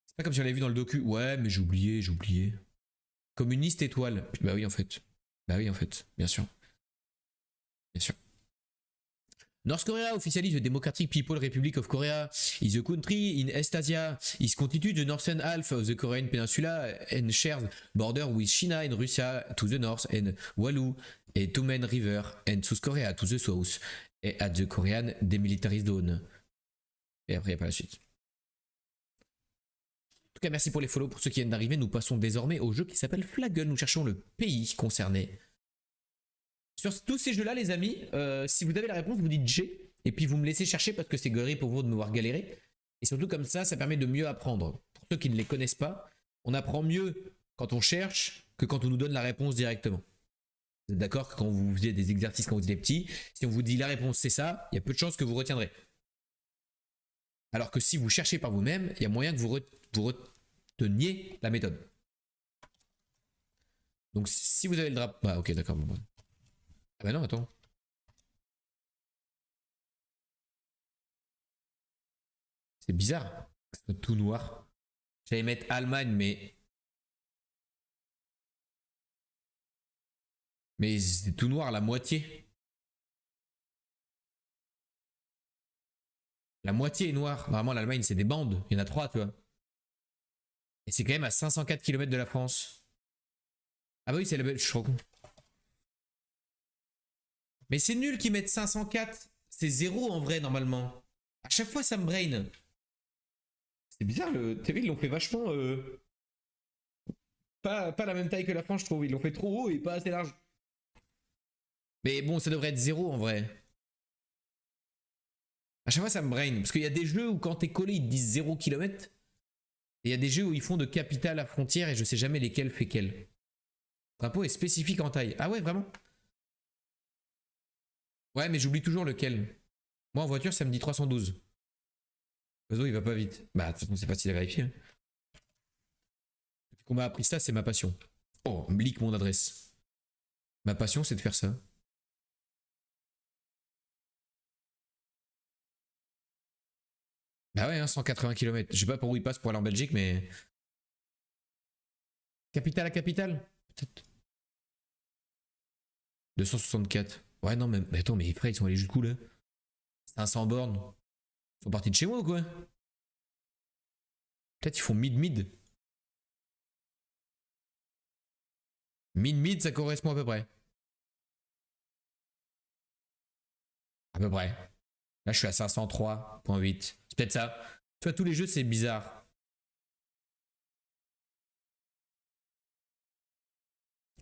C'est pas comme si on l'avait vu dans le docu. Ouais, mais j'ai oublié, j'ai oublié. Communiste étoile. Bah oui, en fait. Bah oui, en fait, bien sûr. Bien sûr. North Korea officialise the Democratic People Republic of Korea is a country in East Asia. It constitutes the northern half of the Korean Peninsula and shares border with China and Russia to the north and Walu and Tumen River and South Korea to the south et at the Korean Demilitarized Zone. Et après, il n'y a pas la suite. En tout cas, merci pour les follow. Pour ceux qui viennent d'arriver, nous passons désormais au jeu qui s'appelle Flaggle. Nous cherchons le pays concerné. Sur tous ces jeux-là, les amis, si vous avez la réponse, vous dites G, et puis vous me laissez chercher parce que c'est galerie pour vous de me voir galérer. Et surtout comme ça permet de mieux apprendre. Pour ceux qui ne les connaissent pas, on apprend mieux quand on cherche que quand on nous donne la réponse directement. Vous êtes d'accord que quand vous faisiez des exercices quand vous étiez petit, si on vous dit la réponse c'est ça, il y a peu de chances que vous retiendrez. Alors que si vous cherchez par vous-même, il y a moyen que vous reteniez la méthode. Donc si vous avez le drapeau... Ah ok, d'accord. Bon. Ah bah non, attends. C'est bizarre que ce soit tout noir. J'allais mettre Allemagne, mais... Mais c'est tout noir, la moitié. La moitié est noire. Normalement, l'Allemagne, c'est des bandes. Il y en a 3, tu vois. Et c'est quand même à 504 km de la France. Ah bah oui, c'est la Belgique, je suis trop con. Mais c'est nul qu'ils mettent 504. C'est 0 en vrai, normalement. À chaque fois, ça me brain. C'est bizarre, le TV, ils l'ont fait vachement... Pas la même taille que la France, je trouve. Ils l'ont fait trop haut et pas assez large. Mais bon, ça devrait être 0 en vrai. À chaque fois, ça me brain. Parce qu'il y a des jeux où quand t'es collé, ils te disent 0 km. Et il y a des jeux où ils font de capitale à frontière et je sais jamais lesquels fait quel. Le drapeau est spécifique en taille. Ah ouais, vraiment? Ouais, mais j'oublie toujours lequel. Moi, en voiture, ça me dit 312. L'oiseau, il va pas vite. Bah, de toute façon, c'est facile à vérifier. Depuis qu'on m'a appris ça, c'est ma passion. Oh, leak mon adresse. Ma passion, c'est de faire ça. Bah ouais, hein, 180 km. Je sais pas pour où il passe pour aller en Belgique, mais... Capitale à capitale? Peut-être. 264. Ouais, non, mais attends, mais frère, ils sont allés jusqu'où là? 500 bornes. Ils sont partis de chez moi ou quoi? Peut-être ils font mid-mid. Mid-mid, ça correspond à peu près. À peu près. Là, je suis à 503.8. C'est peut-être ça. Tu vois, tous les jeux, c'est bizarre.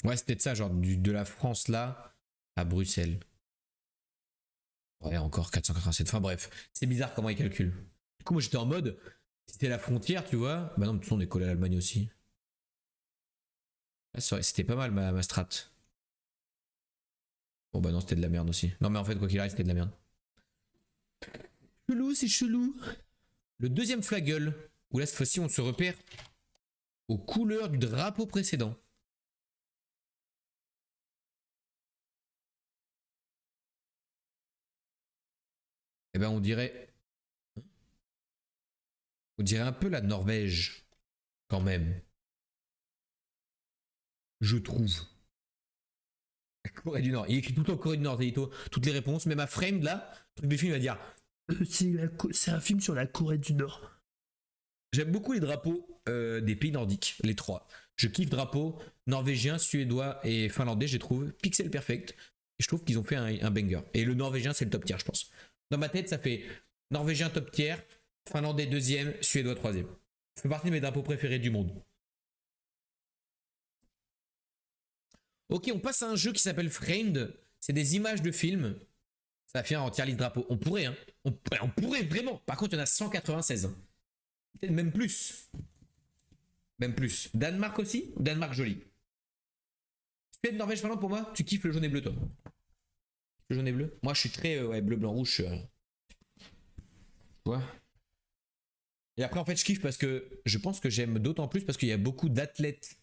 Ouais, c'est peut-être ça, genre de la France là à Bruxelles. Ouais, encore 487. Enfin bref, c'est bizarre comment ils calculent. Du coup, moi j'étais en mode, si c'était la frontière, tu vois. Bah non, de toute façon, on est collé à l'Allemagne aussi. Là, c'était pas mal ma strat. Oh bah non, c'était de la merde aussi. Non mais en fait, quoi qu'il arrive, c'était de la merde. Chelou, c'est chelou. Le deuxième flaggle, où là cette fois-ci on se repère aux couleurs du drapeau précédent. Eh ben on dirait un peu la Norvège, quand même. Je trouve. La Corée du Nord. Il écrit tout le temps Corée du Nord, Zéito. Toutes les réponses. Même à Framed, là, le truc de film, il va dire c'est un film sur la Corée du Nord. J'aime beaucoup les drapeaux des pays nordiques, les trois. Je kiffe drapeaux norvégien, suédois et finlandais, je les trouve pixel perfect. Et je trouve qu'ils ont fait un banger. Et le norvégien, c'est le top tier, je pense. Dans ma tête, ça fait norvégien top tier, finlandais deuxième, suédois troisième. Ça fait partie de mes drapeaux préférés du monde. Ok, on passe à un jeu qui s'appelle Framed. C'est des images de films. Ça va finir en tier list drapeau. On pourrait, hein. On pourrait vraiment. Par contre, il y en a 196. Hein. Peut-être même plus. Même plus. Danemark aussi. Danemark joli. Suède, Norvège, Finlande pour moi. Tu kiffes le jaune et bleu, toi. Le jaune et bleu. Moi, je suis très ouais, bleu, blanc, rouge. Ouais. Et après, en fait, je kiffe parce que je pense que j'aime d'autant plus parce qu'il y a beaucoup d'athlètes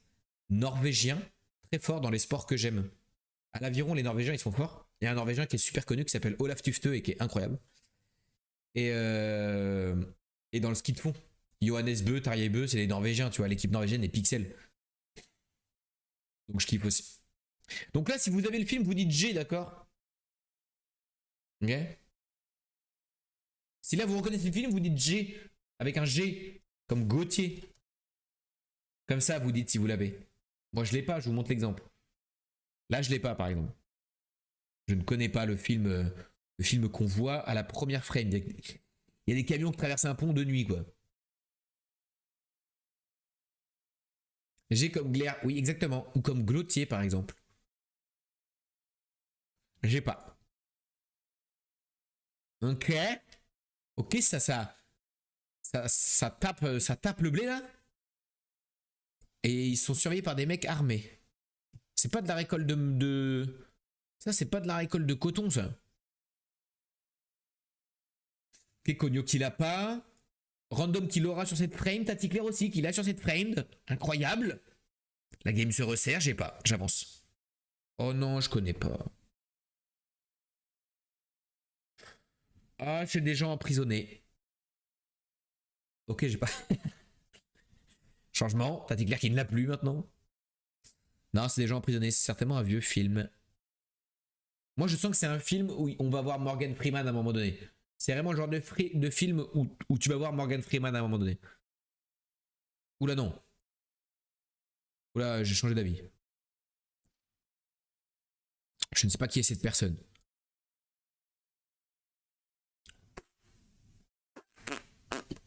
norvégiens très forts dans les sports que j'aime. À l'aviron, les Norvégiens, ils sont forts. Il y a un Norvégien qui est super connu qui s'appelle Olaf Tufte et qui est incroyable. Et dans le ski de fond, Johannes Bö, Tarjei Bø, c'est les Norvégiens, tu vois, l'équipe norvégienne est Pixel. Donc je kiffe aussi. Donc là, si vous avez le film, vous dites G, d'accord? Ok. Si là vous reconnaissez le film, vous dites G, avec un G, comme Gauthier. Comme ça, vous dites si vous l'avez. Moi, je l'ai pas, je vous montre l'exemple. Là, je l'ai pas, par exemple. Je ne connais pas le film qu'on voit à la première frame. Il y a des camions qui traversent un pont de nuit, quoi. J'ai comme Glaire, oui, exactement. Ou comme Glotier, par exemple. J'ai pas. Ok. Ok, ça tape le blé, là. Et ils sont surveillés par des mecs armés. C'est pas de la récolte de... Ça, c'est pas de la récolte de coton, ça. Ok, Cogno qui l'a pas. Random qui l'aura sur cette frame. Tati Claire aussi qui l'a sur cette frame. Incroyable. La game se resserre, j'ai pas. J'avance. Oh non, je connais pas. Ah, c'est des gens emprisonnés. Ok, j'ai pas. Changement. Tati Claire qui ne l'a plus maintenant. Non, c'est des gens emprisonnés. C'est certainement un vieux film. Moi, je sens que c'est un film où on va voir Morgan Freeman à un moment donné. C'est vraiment le genre de film où tu vas voir Morgan Freeman à un moment donné. Oula non. Oula, j'ai changé d'avis. Je ne sais pas qui est cette personne.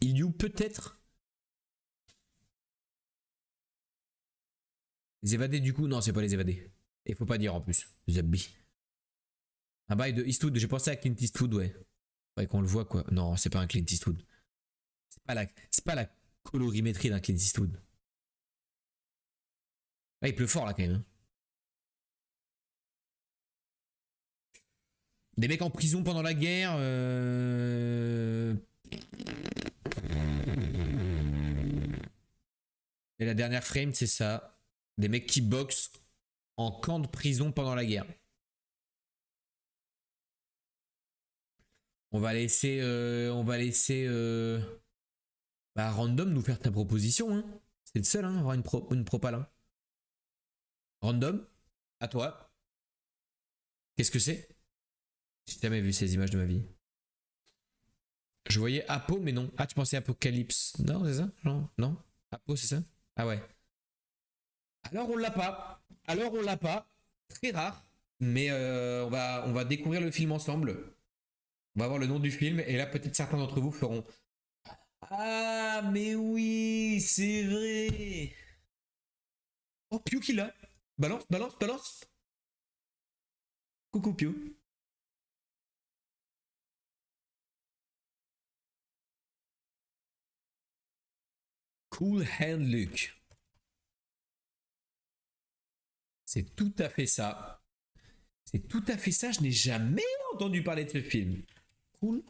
Il y a peut-être... Les évadés du coup? Non, c'est pas les évadés. Et faut pas dire en plus. Zabi. Un bail de Eastwood. J'ai pensé à Clint Eastwood, ouais. Ouais, qu'on le voit quoi. Non, c'est pas un Clint Eastwood. C'est pas la colorimétrie d'un Clint Eastwood. Ah, il pleut fort là quand même. Hein. Des mecs en prison pendant la guerre. Et la dernière frame, c'est ça. Des mecs qui boxent en camp de prison pendant la guerre. On va laisser bah, Random nous faire ta proposition. Hein. C'est le seul hein, à avoir une propale. Hein. Random, à toi. Qu'est-ce que c'est? J'ai jamais vu ces images de ma vie. Je voyais Apo, mais non. Ah, tu pensais Apocalypse? Non, c'est ça? Non, non. Apo, c'est ça? Ah ouais. Alors on l'a pas. Alors on l'a pas. Très rare. Mais on va découvrir le film ensemble. On va voir le nom du film. Et là, peut-être certains d'entre vous feront... Ah, mais oui, c'est vrai. Oh, Pew qui l'a. Balance, balance, balance. Coucou Pew. Cool Hand Luke. C'est tout à fait ça. C'est tout à fait ça, je n'ai jamais entendu parler de ce film. Cool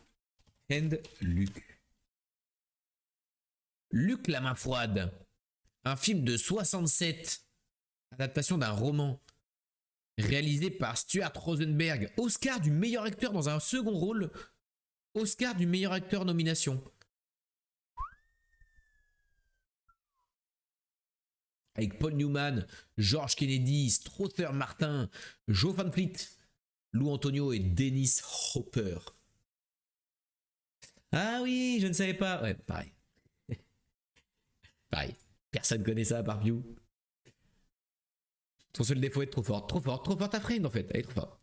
and Luke. Luc la main froide. Un film de 67. Adaptation d'un roman. Réalisé par Stuart Rosenberg. Oscar du meilleur acteur dans un second rôle. Oscar du meilleur acteur nomination. Avec Paul Newman, George Kennedy, Strother Martin, Joe Van Fleet, Lou Antonio et Dennis Hopper. Ah oui, je ne savais pas. Ouais, pareil. Pareil. Personne connaît ça à part View. Son seul défaut est trop fort. Trop fort, trop forte à frame en fait. Elle est trop forte.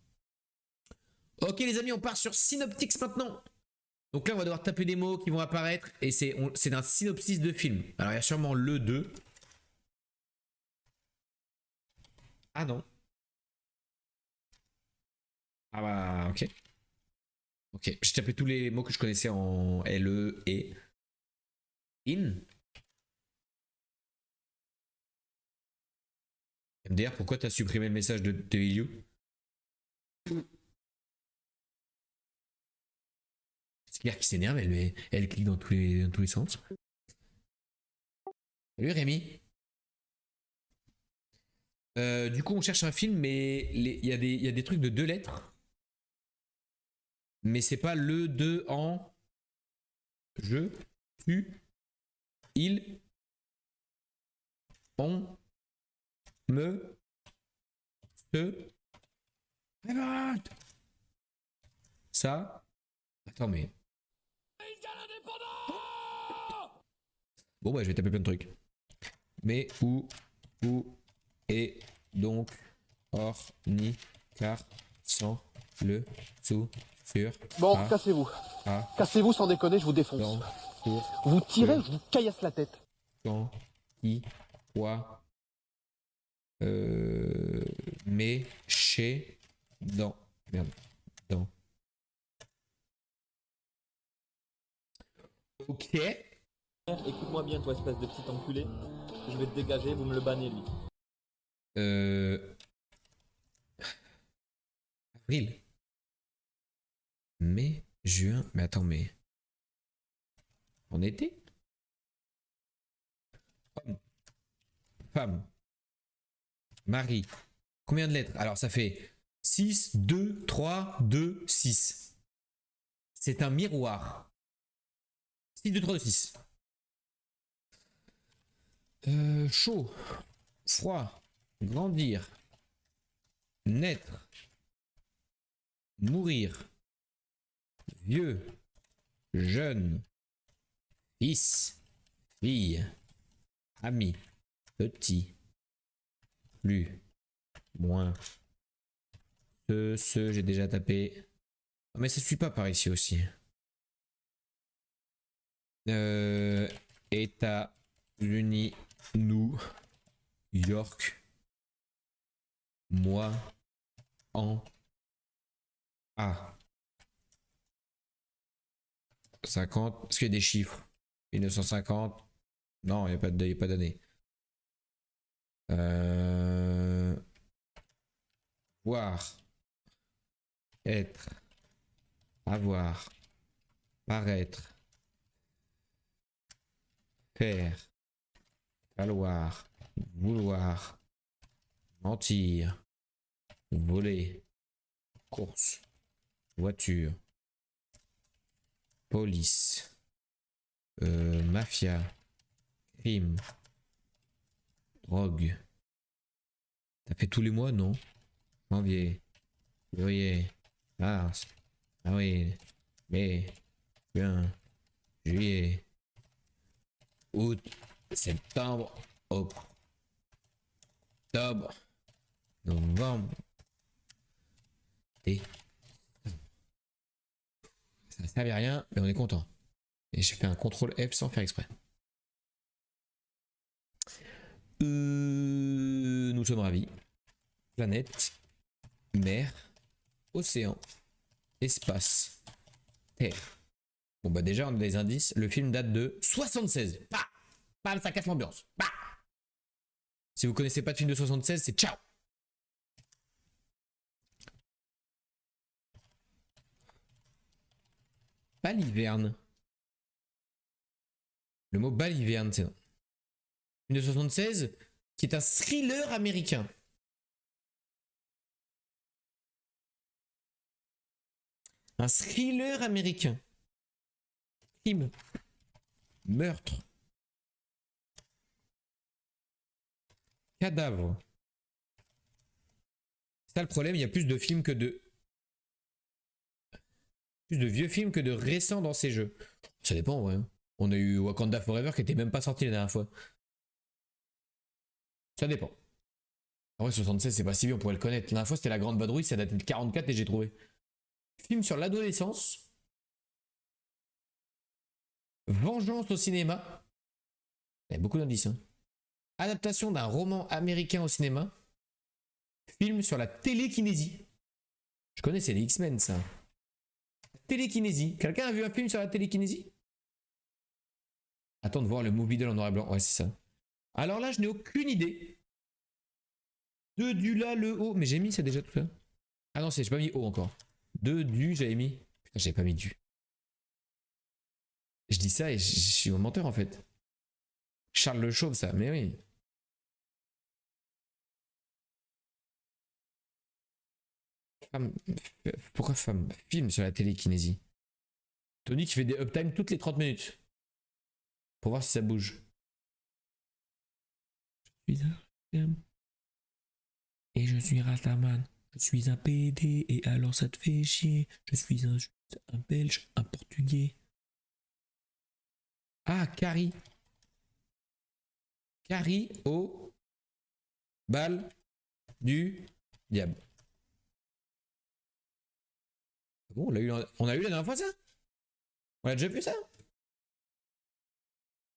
Ok les amis, on part sur Synoptics maintenant. Donc là, on va devoir taper des mots qui vont apparaître. Et c'est un synopsis de film. Alors il y a sûrement le 2. Ah non. Ah bah ok. Ok, j'ai tapé tous les mots que je connaissais en LE et in. MDR, pourquoi t'as supprimé le message de TVU? C'est clair qu'il s'énerve, elle clique dans tous les sens. Salut Rémi. Du coup, on cherche un film, mais il y a des trucs de 2 lettres. Mais c'est pas le 2 en je, tu, il, on, me, se, révolte. Ça. Attends, mais. Bon, bah, je vais taper plein de trucs. Mais où est donc Ornicar sans le sous sur. Bon, cassez-vous. Cassez-vous sans déconner, je vous défonce. Vous tirez, je vous caillasse la tête. Quand qui quoi mais chez dans merde dans. Ok. Écoute-moi bien, toi, espèce de petit enculé. Je vais te dégager, vous me le bannez, lui. Avril. Mai, juin. Mais attends, mais. En été? Homme. Femme. Mari. Combien de lettres? Alors, ça fait 6, 2, 3, 2, 6. C'est un miroir. 6, 2, 3, 2, 6. Chaud. Froid. Grandir. Naître. Mourir. Vieux. Jeune. Fils. Fille. Ami. Petit. Plus. Moins. J'ai déjà tapé. Ah, mais ça suit pas par ici aussi. États-Unis. New York. Moi. En. A. 50. Est-ce qu'il y a des chiffres? 1950. Non, il n'y a pas d'année. Voir. Être. Avoir. Paraître. Faire. Falloir. Vouloir. Mentir. Voler. Course. Voiture. Police. Mafia. Crime. Drogue. T'as fait tous les mois, non? Janvier. Février. Mars. Avril. Mai. Juin. Juillet. Août. Septembre. Octobre. Novembre. Et. Ça ne servait à rien, mais on est content. Et j'ai fait un CTRL F sans faire exprès. Nous sommes ravis. Planète, mer, océan, espace, terre. Bon bah déjà on a des indices. Le film date de 76. Bah, bam, ça casse l'ambiance. Bah. Si vous connaissez pas de film de 76, c'est ciao. Baliverne. Le mot baliverne, c'est non. 1976, qui est un thriller américain. Un thriller américain. Crime. Meurtre. Cadavre. C'est ça le problème, il y a plus de films que de... Plus de vieux films que de récents dans ces jeux. Ça dépend, en vrai. On a eu Wakanda Forever qui était même pas sorti la dernière fois. Ça dépend. En vrai, 76, c'est pas si vieux, on pourrait le connaître. La dernière fois, c'était La Grande Vadrouille, ça datait de 44 et j'ai trouvé. Film sur l'adolescence. Vengeance au cinéma. Il y a beaucoup d'indices. Hein. Adaptation d'un roman américain au cinéma. Film sur la télékinésie. Je connais, c'est les X-Men, ça. Télékinésie. Quelqu'un a vu un film sur la télékinésie? Attends de voir le movie doll en noir et blanc. Ouais, c'est ça. Alors là, je n'ai aucune idée. De du là, le haut. Mais j'ai mis ça déjà tout ça. Ah non, j'ai pas mis haut encore. De du, j'avais mis. Putain, j'avais pas mis du. Je dis ça et je suis un menteur en fait. Charles le Chauve, ça, mais oui. Femme, pourquoi femme? Film sur la télékinésie. Tony qui fait des uptime toutes les 30 minutes. Pour voir si ça bouge. Je suis un... Et je suis Rastaman. Je suis un PD et alors ça te fait chier. Je suis un Belge, un Portugais. Ah, Carrie. Carrie au bal du diable. Bon, on a eu la dernière fois ça? On a déjà vu ça?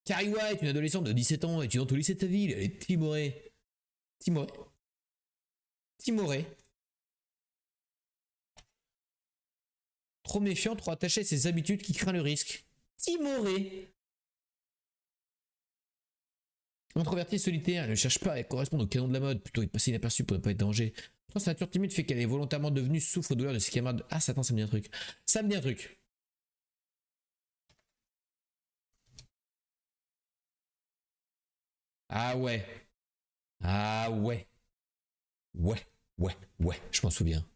Carrie White, une adolescente de 17 ans, étudiante au lycée de ta ville, elle est timorée. Timorée. Timorée. Trop méfiant, trop attaché à ses habitudes qui craint le risque. Timorée. Introvertie et solitaire, elle ne cherche pas à correspondre au canon de la mode, plutôt y passer inaperçue pour ne pas être danger. Pourtant, sa nature timide fait qu'elle est volontairement devenue souffre-douleur de ses camarades. Ah, attends, ça me dit un truc. Ça me dit un truc. Ah ouais. Ah ouais. Ouais, je m'en souviens.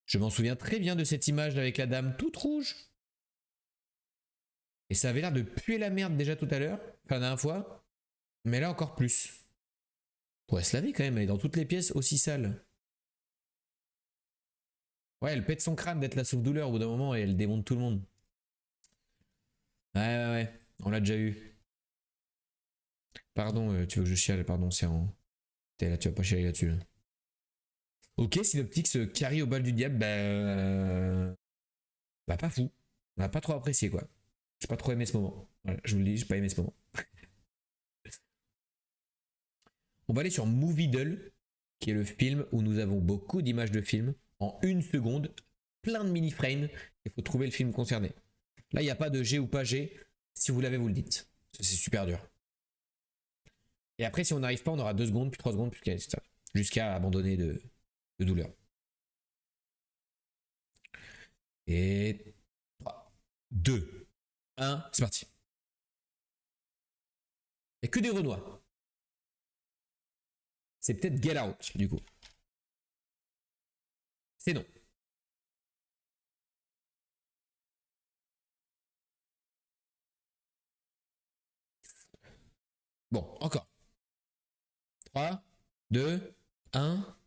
Je m'en souviens très bien de cette image avec la dame toute rouge. Et ça avait l'air de puer la merde déjà tout à l'heure, enfin la dernière fois. Mais là encore plus. Ouais, se laver quand même, elle est dans toutes les pièces aussi sale. Ouais, elle pète son crâne d'être la souffre-douleur au bout d'un moment et elle démonte tout le monde. Ouais, on l'a déjà eu. Pardon, tu veux que je chiale? Pardon, c'est en... T'es là, tu vas pas chialer là-dessus. Là. Ok, Synoptique, ce Carrie au bal du diable, bah pas fou. On a pas trop apprécié quoi. J'ai pas trop aimé ce moment. Voilà, je vous le dis, j'ai pas aimé ce moment. On va aller sur Movie Doll, qui est le film où nous avons beaucoup d'images de films en 1 seconde, plein de mini-frames. Il faut trouver le film concerné. Là, il n'y a pas de G ou pas G. Si vous l'avez, vous le dites. C'est super dur. Et après, si on n'arrive pas, on aura 2 secondes, puis 3 secondes, puis etc. Jusqu'à abandonner de douleur. Et 3, 2, 1, c'est parti. Il n'y a que des Renois. C'est peut-être Get Out, du coup. C'est non. Bon, encore. 3, 2, 1.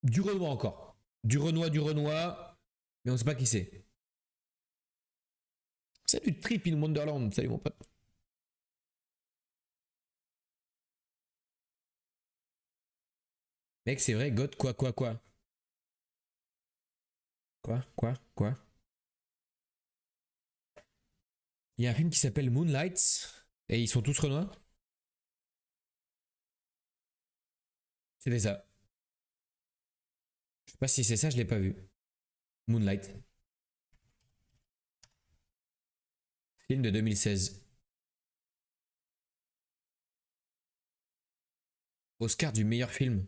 Du Renoir encore. Du Renoir. Mais on ne sait pas qui c'est. Salut Trip in Wonderland. Salut mon pote. Mec, c'est vrai, God, quoi? Quoi? Il y a un film qui s'appelle Moonlight. Et ils sont tous Renois. C'était ça. Je sais pas si c'est ça, je l'ai pas vu. Moonlight. Film de 2016. Oscar du meilleur film.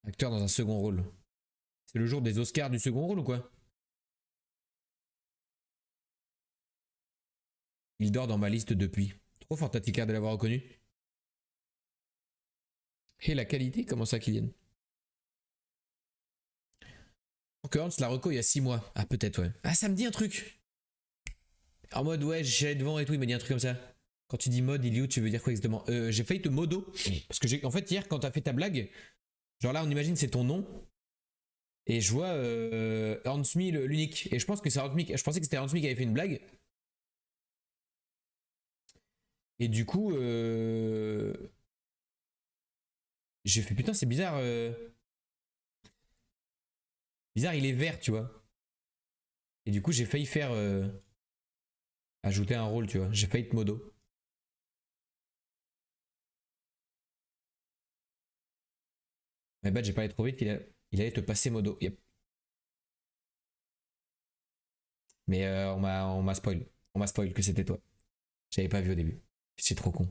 Acteur dans un second rôle. C'est le jour des Oscars du second rôle ou quoi? Il dort dans ma liste depuis. Trop fantastique de l'avoir reconnu. Et la qualité, comment ça, Kylian? Concurrence, la reco il y a 6 mois. Ah, peut-être, ouais. Ah, ça me dit un truc. En mode, ouais, j'allais devant et tout, il m'a dit un truc comme ça. Quand tu dis mode, Ilio, tu veux dire quoi exactement? J'ai failli te modo. Parce que en fait, hier, quand t'as fait ta blague, genre là, on imagine c'est ton nom. Et je vois Hansmi l'unique. Et je pense que c'est Hansmi. Je pensais que c'était Hansmi qui avait fait une blague. Et du coup, j'ai fait putain, c'est bizarre. Bizarre, il est vert, tu vois. Et du coup, j'ai failli faire ajouter un rôle, tu vois. J'ai failli te modo. Mais bah, j'ai parlé trop vite, il allait te passer modo. Yep. Mais on m'a spoil. On m'a spoil que c'était toi. J'avais pas vu au début. C'est trop con.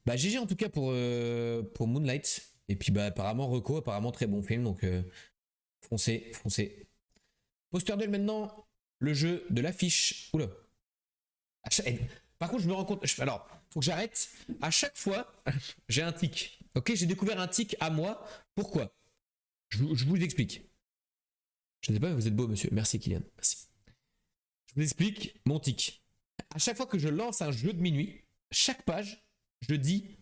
Bah GG en tout cas pour Moonlight. Et puis bah apparemment Reco, apparemment très bon film. Donc foncez, foncez. Poster Duel maintenant. Le jeu de l'affiche. Oula. Par contre je me rends compte. Alors, faut que j'arrête. À chaque fois, j'ai un tic. Ok, j'ai découvert un tic à moi. Pourquoi? Je vous explique. Je ne sais pas, vous êtes beau monsieur. Merci Kylian. Merci. Je vous explique mon tic. À chaque fois que je lance un jeu de minuit, chaque page, je dis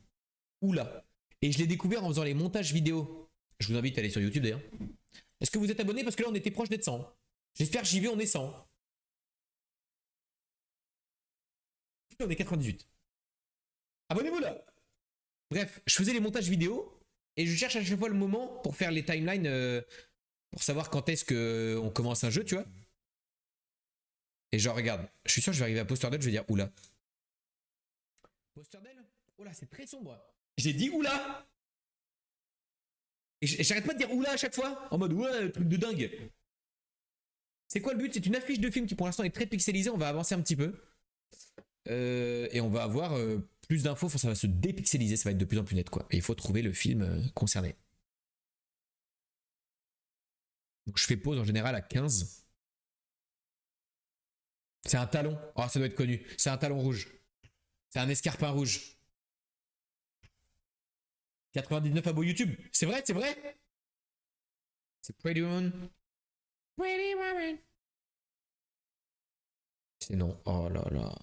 oula. Et je l'ai découvert en faisant les montages vidéo. Je vous invite à aller sur YouTube d'ailleurs. Est-ce que vous êtes abonné? Parce que là on était proche d'être 100. J'espère que j'y vais, on est 100. On est 98. Abonnez-vous là. Bref, je faisais les montages vidéo et je cherche à chaque fois le moment pour faire les timelines pour savoir quand est-ce qu'on commence un jeu, tu vois. Et genre, regarde, je suis sûr que je vais arriver à Poster Duel, je vais dire oula. Poster Duel? Oula, c'est très sombre. J'ai dit oula. Et j'arrête pas de dire oula à chaque fois, en mode ouais, truc de dingue. C'est quoi le but? C'est une affiche de film qui pour l'instant est très pixelisée, on va avancer un petit peu. Et on va avoir plus d'infos, ça va se dépixeliser, ça va être de plus en plus net quoi. Et il faut trouver le film concerné. Donc je fais pause en général à 15. C'est un talon. Oh, ça doit être connu. C'est un talon rouge. C'est un escarpin rouge. 99 abos YouTube. C'est vrai, c'est vrai. C'est Pretty Woman. Pretty Woman. C'est non. Oh là là.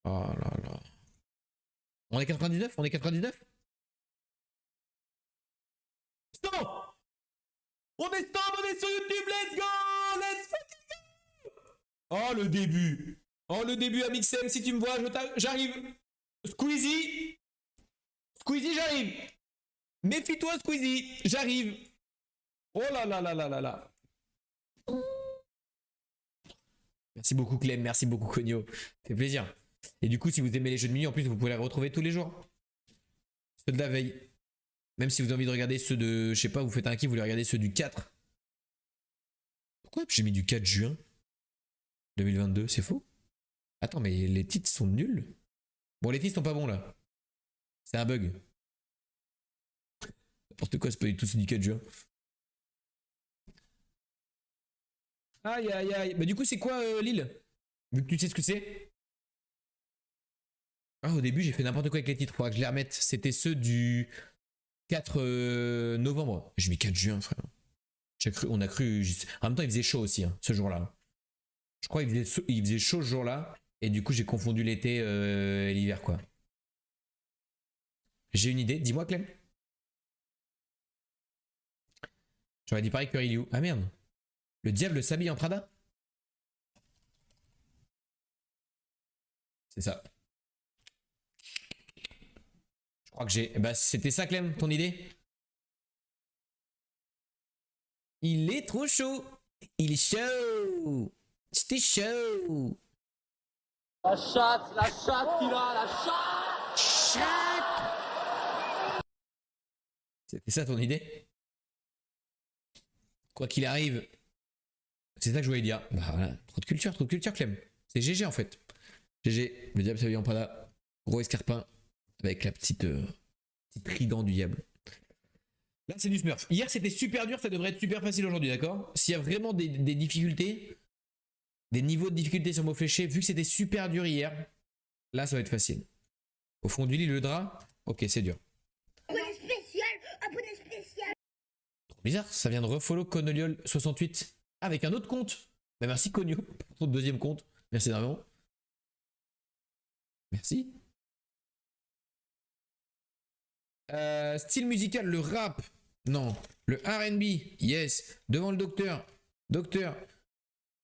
Oh là là. On est 99? On est 99? Stop! On est stop, on est sur YouTube, let's go! Let's fucking go! Oh le début! Oh le début Amixem, si tu me vois, j'arrive! Squeezie! Squeezie, j'arrive! Méfie-toi Squeezie, j'arrive! Oh là là là là là là! Merci beaucoup Clem, merci beaucoup Cogno, ça fait plaisir. Et du coup, si vous aimez les jeux de minuit, en plus, vous pouvez les retrouver tous les jours. Ceux de la veille. Même si vous avez envie de regarder ceux de... Je sais pas, vous faites un kiff, vous voulez regarder ceux du 4. Pourquoi j'ai mis du 4 juin 2022? C'est faux? Attends, mais les titres sont nuls. Bon, les titres sont pas bons, là. C'est un bug. N'importe quoi, c'est pas du tout ceux du 4 juin. Aïe, aïe, aïe. Bah du coup, c'est quoi Lille? Vu que tu sais ce que c'est. Ah, au début, j'ai fait n'importe quoi avec les titres. Faudra que je les remette. C'était ceux du 4 novembre. J'ai mis 4 juin, frère. On a cru. En même temps, il faisait chaud aussi, hein, ce jour-là. Je crois qu'il faisait chaud ce jour-là. Et du coup, j'ai confondu l'été et l'hiver, quoi. J'ai une idée. Dis-moi, Clem. J'aurais dit pareil que Ryu. Ah merde. Le diable s'habille en Prada? C'est ça. Je crois que j'ai... Bah c'était ça Clem, ton idée? Il est trop chaud. Il est chaud. C'était chaud. La chatte qu'il a, la chatte. C'était ça ton idée? Quoi qu'il arrive, c'est ça que je voulais dire. Bah voilà, trop de culture Clem. C'est GG en fait. GG, le diable s'habille en Prada. Gros escarpin avec la petite trident du diable. Là, c'est du smurf. Hier, c'était super dur, ça devrait être super facile aujourd'hui, d'accord? S'il y a vraiment des difficultés, des niveaux de difficulté sur vos fléchés, vu que c'était super dur hier, là, ça va être facile. Au fond du lit, le drap, ok, c'est dur. Abonné spécial, abonné spécial. Trop bizarre, ça vient de refollow Conoliol68 avec un autre compte. Bah, merci Conio pour ton deuxième compte. Merci énormément. Merci. Style musical, le rap. Non. Le R&B. Yes. Devant le docteur. Docteur.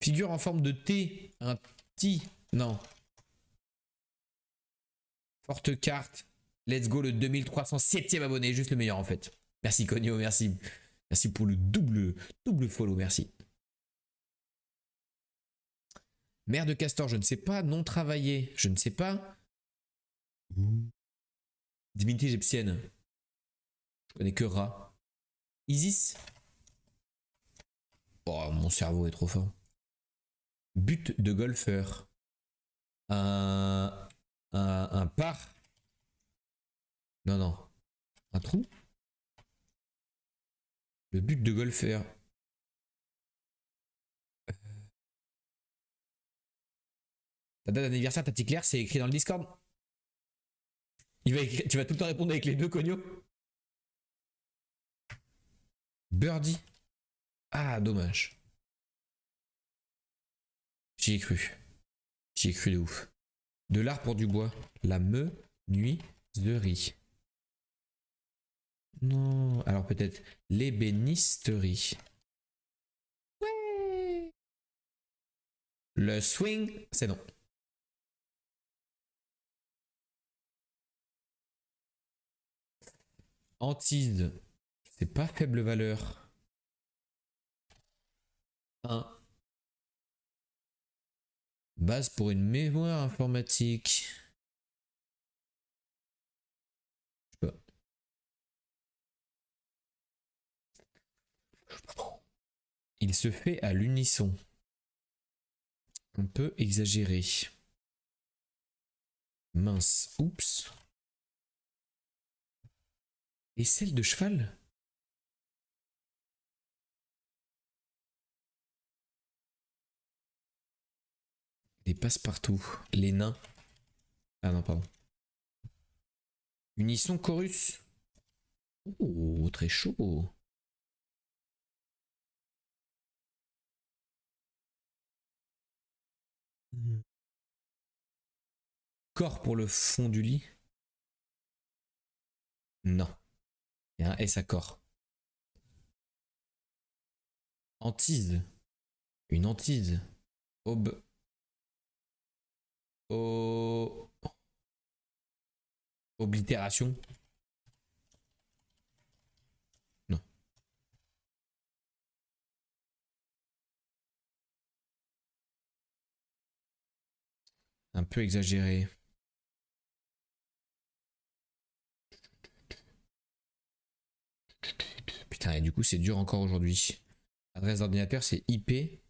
Figure en forme de T. Un T. Non. Forte carte. Let's go le 2307e abonné. Juste le meilleur en fait. Merci Conio, merci. Merci pour le double follow, merci. Mère de Castor, je ne sais pas. Non travaillé, je ne sais pas. Divinité égyptienne. Je connais que Ra. Isis. Oh, mon cerveau est trop fort. But de golfeur. Un par. Non, non. Un trou. Le but de golfeur. Ta date d'anniversaire, ta petite Claire, c'est écrit dans le Discord. Tu vas tout le temps répondre avec les deux cognos. Birdie. Ah, dommage. J'y ai cru. J'y ai cru de ouf. De l'art pour du bois. La menuiserie. Non. Alors peut-être l'ébénisterie. Ouais. Le swing, c'est non. Antide. C'est pas faible valeur. 1. Base pour une mémoire informatique. Je sais pas. Il se fait à l'unisson. Un peu exagéré. Mince. Oups. Et celle de cheval? Les passe-partout. Les nains. Ah non, pardon. Unisson chorus. Oh, très chaud. Corps pour le fond du lit. Non. Il y a un S à corps. Antise. Une antise. Aube. Oblitération. Non. Un peu exagéré. Putain, et du coup, c'est dur encore aujourd'hui. Adresse d'ordinateur, c'est IP.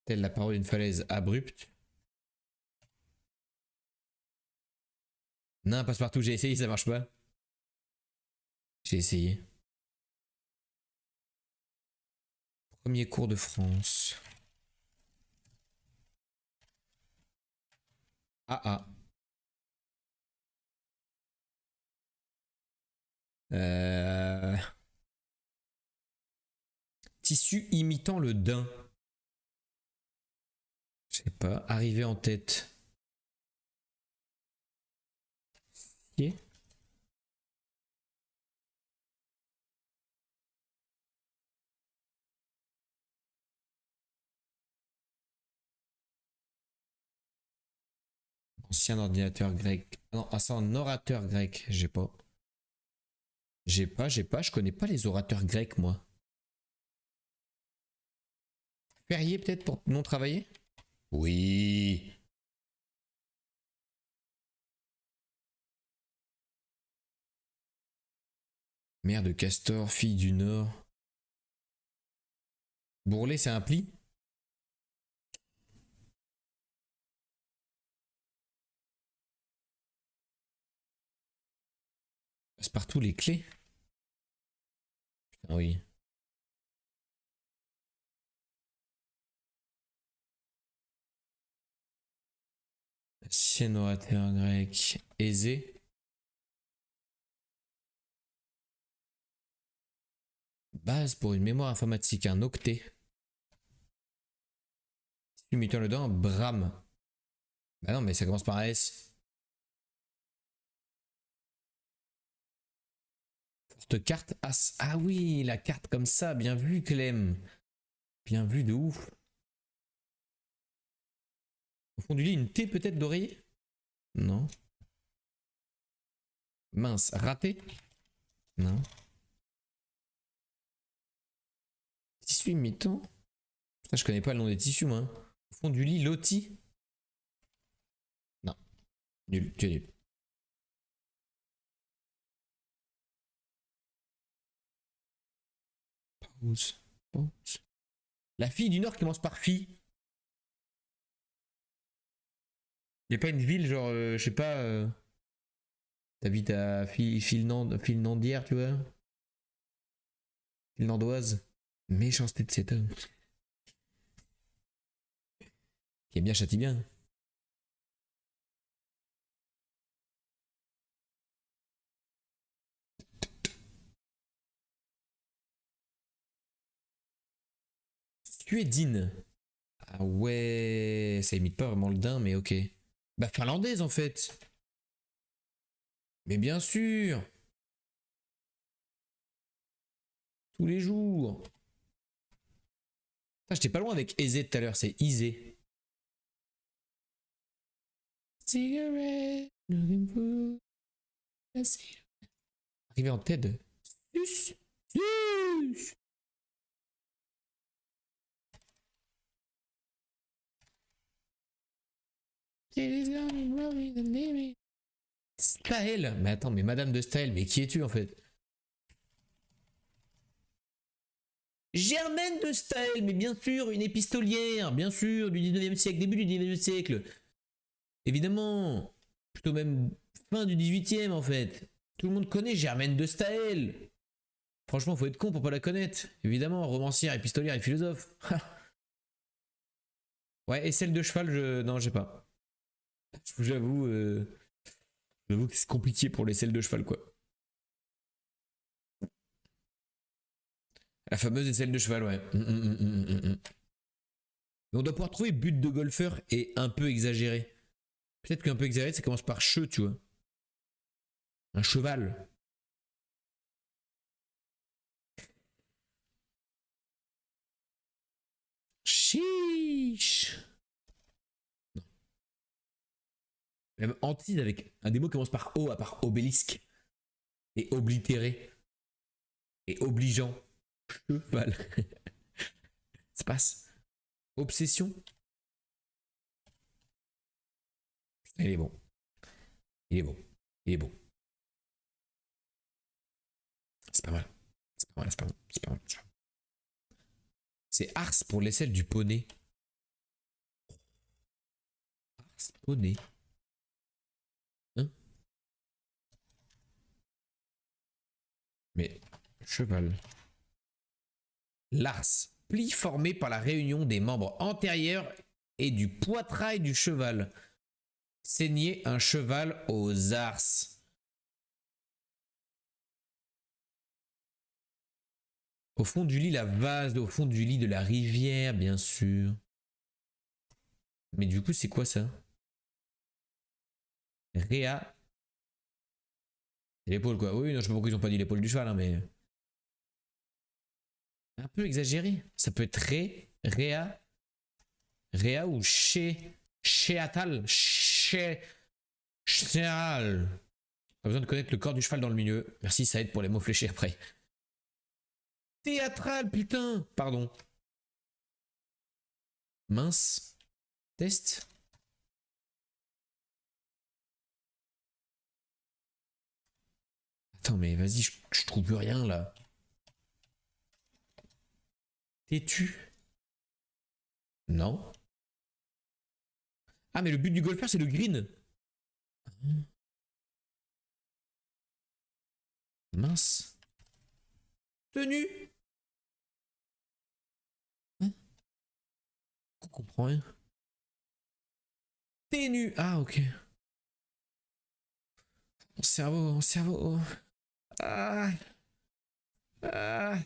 Telle la parole d'une falaise abrupte. Non, passe partout, j'ai essayé, ça marche pas. J'ai essayé. Premier cours de France. Ah ah. Tissu imitant le daim. Je sais pas. Arrivé en tête. Yeah. Ancien ordinateur grec. Non, c'est un orateur grec. J'ai pas. Je connais pas les orateurs grecs, moi. Férié peut-être pour non travailler? Oui. Mère de Castor, fille du Nord. Bourrelet, c'est un pli? Passe partout les clés. Putain, oui. Ancienne orateur grec aisé. Base pour une mémoire informatique, un octet. Si tu mets le dedans, Bram. Bah non, mais ça commence par un S. Forte carte As. Ah oui, la carte comme ça, bien vu Clem. Bien vu de ouf. Au fond du lit, une T peut-être d'oreiller? Non. Mince, raté? Non. Tissu imitant? Putain, je connais pas le nom des tissus, moi. Au fond du lit, loti? Non. Nul, tu es nul. Pause. Pause. La fille du Nord commence par fille. Y'a pas une ville, genre, je sais pas. T'habites à Filnandière, tu vois? Filnandoise. Méchanceté de cet homme. Qui aime bien châtie bien. Suédine. Ah ouais, ça imite pas vraiment le din, mais ok. Bah finlandaise en fait. Mais bien sûr. Tous les jours. J'étais pas loin avec aisé tout à l'heure, c'est isé. Cigarette, looking for a cigarette. Arrivé en tête. Sus. Sus. Staël. Mais attends, mais Madame de Staël, mais qui es-tu en fait? Germaine de Staël, mais bien sûr, une épistolière, bien sûr, du 19e siècle, début du 19e siècle. Évidemment, plutôt même fin du 18e en fait. Tout le monde connaît Germaine de Staël. Franchement, faut être con pour pas la connaître. Évidemment, romancière, épistolière et philosophe. Ouais, et celle de cheval, non, j'ai pas. J'avoue, j'avoue que c'est compliqué pour les selles de cheval, quoi. La fameuse aisselle de cheval, ouais. Mais on doit pouvoir trouver but de golfeur et un peu exagéré. Peut-être qu'un peu exagéré, ça commence par che, tu vois. Un cheval. Chiche. Non. Même hantise avec un des mots qui commence par O à part obélisque. Et oblitéré. Et obligeant. Cheval. Ça passe. Obsession. Il est bon. Il est bon. Il est bon. C'est pas mal. C'est pas mal, c'est pas mal. C'est pas mal. C'est Ars pour l'aisselle du poney. Ars poney. Hein? Mais cheval. L'ars. Pli formé par la réunion des membres antérieurs et du poitrail du cheval. Saigner un cheval aux ars. Au fond du lit, la vase, au fond du lit de la rivière, bien sûr. Mais du coup, c'est quoi ça? Réa. C'est l'épaule, quoi. Oui, non, je sais pas pourquoi ils ont pas dit l'épaule du cheval, hein, mais. Un peu exagéré. Ça peut être Réa. Réa ou Chéatal. Chéal. Pas besoin de connaître le corps du cheval dans le milieu. Merci, ça aide pour les mots fléchés après. Théâtral, putain. Pardon. Mince. Test. Attends, mais vas-y, je trouve plus rien là. Têtu. Non. Ah, mais le but du golfeur, c'est le green. Mince. Tenue. Hein? On comprend rien. Ténu. Ah, ok. Mon cerveau, mon cerveau. Ah. Ah.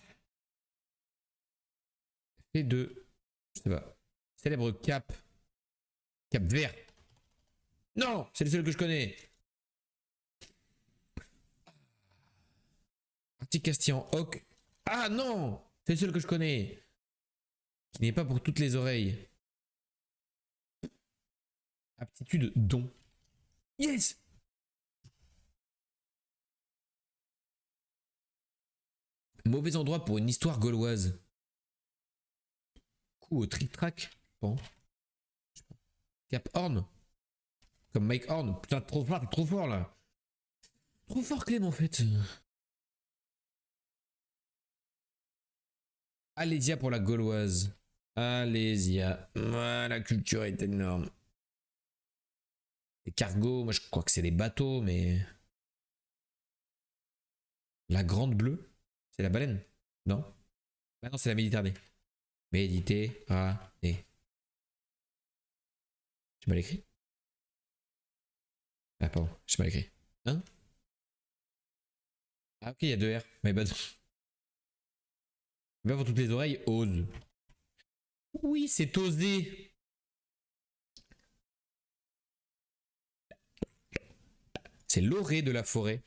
Et deux. Je sais pas. Célèbre cap. Cap vert. Non, c'est le seul que je connais. Arctic Castillan Oc. Ah non, c'est le seul que je connais. Qui n'est pas pour toutes les oreilles. Aptitude don. Yes. Mauvais endroit pour une histoire gauloise. Coup au trick-track. Bon. Cap Horn. Comme Mike Horn. Putain, trop fort là. Trop fort Clem en fait. Alésia pour la gauloise. Alésia. Ah, la culture est énorme. Les cargos, moi je crois que c'est des bateaux, mais... La grande bleue, c'est la baleine, non? Ah non, c'est la Méditerranée. Méditerranée. J'ai mal écrit? Ah pardon, j'ai mal écrit. Hein? Ah ok, il y a deux R, my bad. Va pour toutes les oreilles, ose. Oui, c'est osé. C'est l'orée de la forêt.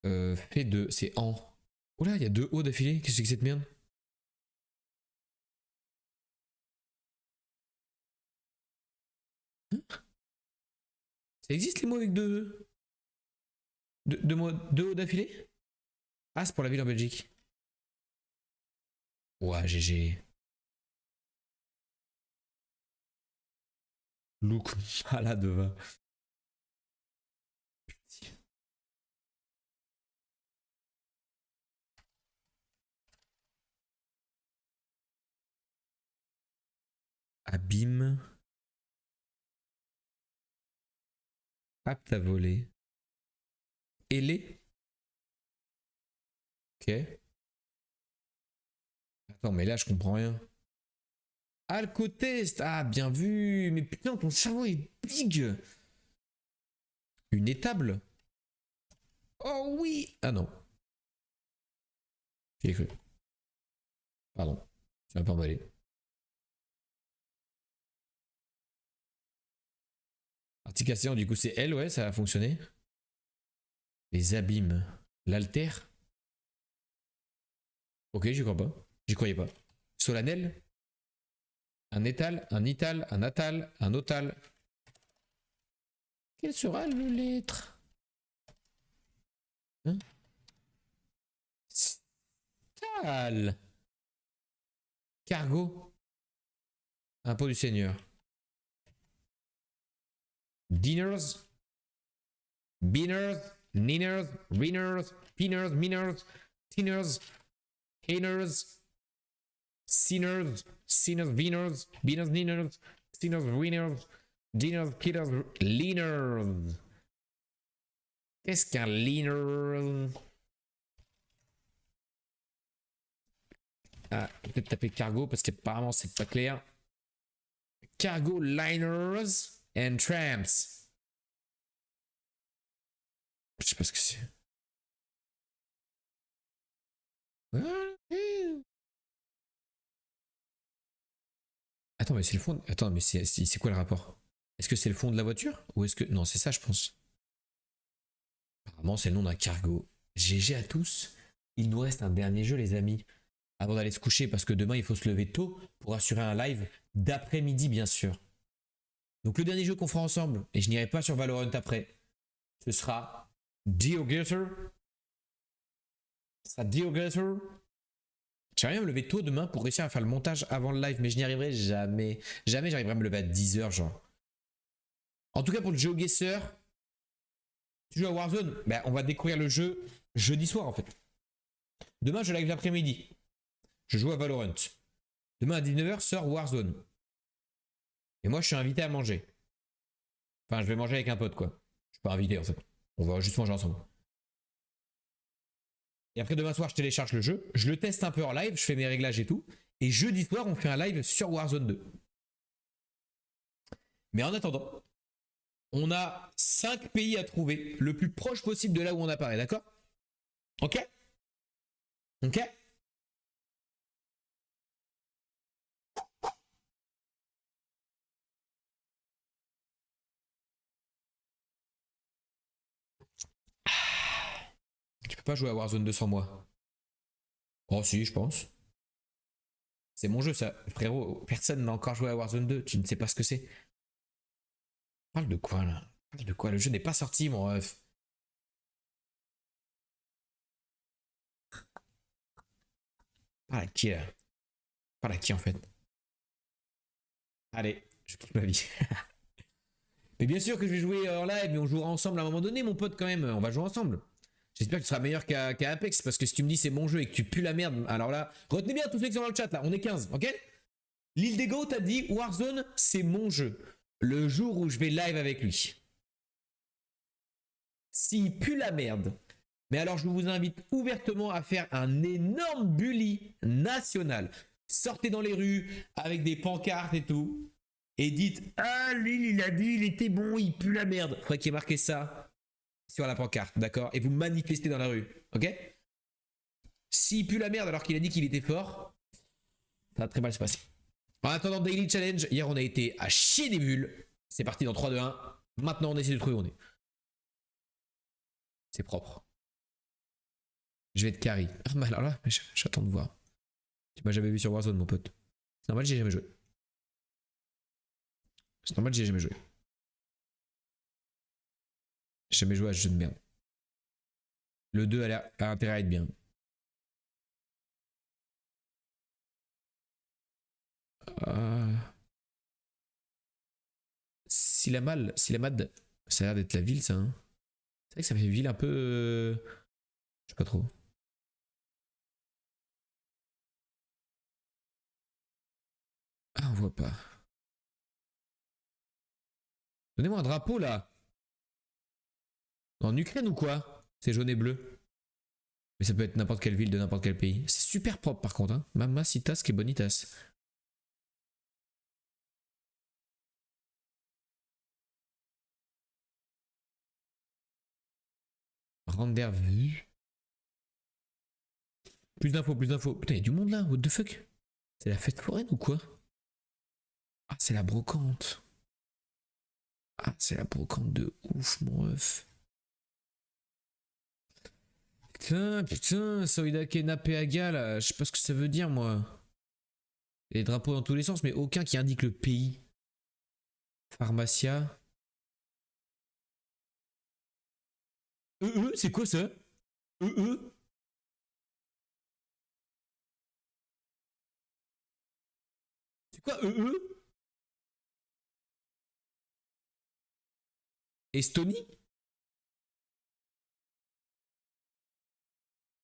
Fait de... C'est en. Oh là, il y a deux O d'affilée. Qu'est-ce que c'est que cette merde? Hein? Ça existe les mots avec deux... Deux O d'affilée? Ah, c'est pour la ville en Belgique. Ouah, GG. Look malade va. Abîme. Apte à voler. Ailé. Ok. Attends, mais là, je comprends rien. Alcotest. Ah, bien vu. Mais putain, ton cerveau est big. Une étable. Oh oui. Ah non. J'ai cru. Pardon. Tu m'as pas emballé. Articulation, du coup, c'est elle, ouais, ça a fonctionné. Les abîmes. L'alter. Ok, j'y crois pas. J'y croyais pas. Solennel. Un étal, un ital, un atal, un otal. Quel sera le lettre? Hein? Stal. Cargo. Impôt du Seigneur. Dinners. Beaners. Ninners. Rinners. Pinners. Minners. Tinners. Hainers. Sinners. Sinners. Winners. Beaners. Ninners. Sinners. Winners. Dinners. Killers. Leaners. Qu'est-ce qu'un leaner? Ah, peut-être taper cargo parce qu'apparemment c'est pas clair. Cargo liners and tramps. Je sais pas ce que c'est. Attends, mais c'est le fond. Attends, mais c'est quoi le rapport? Est-ce que c'est le fond de la voiture? Ou est-ce que. Non, c'est ça, je pense. Apparemment, c'est le nom d'un cargo. GG à tous. Il nous reste un dernier jeu, les amis. Avant d'aller se coucher, parce que demain, il faut se lever tôt pour assurer un live d'après-midi, bien sûr. Donc, le dernier jeu qu'on fera ensemble, et je n'irai pas sur Valorant après, ce sera Geoguessr. Ce sera Geoguessr. J'aimerais bien me lever tôt demain pour réussir à faire le montage avant le live, mais je n'y arriverai jamais. Jamais j'arriverai à me lever à 10h, genre. En tout cas, pour le Geoguessr, tu joues à Warzone, ben, on va découvrir le jeu jeudi soir, en fait. Demain, je live l'après-midi. Je joue à Valorant. Demain à 19h sort Warzone. Et moi je suis invité à manger. Enfin je vais manger avec un pote quoi. Je suis pas invité en fait. On va juste manger ensemble. Et après, demain soir, je télécharge le jeu. Je le teste un peu en live. Je fais mes réglages et tout. Et jeudi soir, on fait un live sur Warzone 2. Mais en attendant, on a 5 pays à trouver le plus proche possible de là où on apparaît, d'accord? Ok? Ok? Tu peux pas jouer à Warzone 2 sans moi. Oh si, je pense. C'est mon jeu ça. Frérot, personne n'a encore joué à Warzone 2. Tu ne sais pas ce que c'est. Parle de quoi là? Parle de quoi? Le jeu n'est pas sorti, mon ref. Parle à qui là? Parle à qui en fait? Allez, je quitte ma vie. Mais bien sûr que je vais jouer en live, mais on jouera ensemble à un moment donné, mon pote, quand même. On va jouer ensemble. J'espère que tu seras meilleur qu'à Apex, parce que si tu me dis c'est mon jeu et que tu pues la merde, alors là, retenez bien tous ceux qui sont dans le chat là, on est 15, ok? L'île des Go t'a dit Warzone, c'est mon jeu. Le jour où je vais live avec lui. S'il pue la merde, mais alors je vous invite ouvertement à faire un énorme bully national. Sortez dans les rues avec des pancartes et tout. Et dites ah lui il a dit il était bon, il pue la merde. Faudrait qu'il y ait marqué ça sur la pancarte, d'accord? Et vous manifestez dans la rue, ok? S'il pue la merde alors qu'il a dit qu'il était fort, ça va très mal se passer. En attendant Daily Challenge, hier on a été à chier des bulles. C'est parti dans 3, 2, 1. Maintenant on essaie de trouver où on est. C'est propre. Je vais être carry. Ah bah alors là, j'attends de voir. Tu m'as jamais vu sur Warzone mon pote. C'est normal, j'ai jamais joué. C'est normal, j'ai jamais joué. J'ai jamais joué à ce jeu de merde. Le 2 a intérêt à être bien. Silamad, ça a l'air d'être la ville ça. Hein. C'est vrai que ça fait ville un peu... Je sais pas trop. Ah on voit pas. Donnez-moi un drapeau là. En Ukraine ou quoi? C'est jaune et bleu. Mais ça peut être n'importe quelle ville de n'importe quel pays. C'est super propre par contre. Hein. Mamacitas que bonitas. Render vue. Plus d'infos, plus d'infos. Putain, il y a du monde là. What the fuck? C'est la fête foraine ou quoi? Ah, c'est la brocante. Ah, c'est la brocante de ouf, mon ref. Putain, Soidake Napeaga, là, je sais pas ce que ça veut dire, moi. Les drapeaux dans tous les sens, mais aucun qui indique le pays. Pharmacia. C'est quoi ça? C'est quoi Estonie?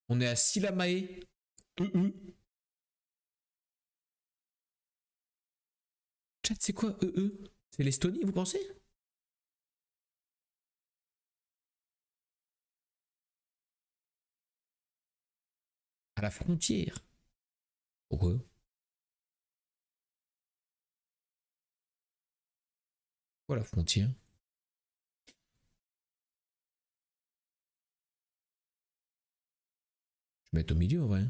On est à Silamae. Chat, c'est quoi C'est l'Estonie, vous pensez? À la frontière. Pourquoi? Quoi la frontière? Je vais mettre au milieu en vrai.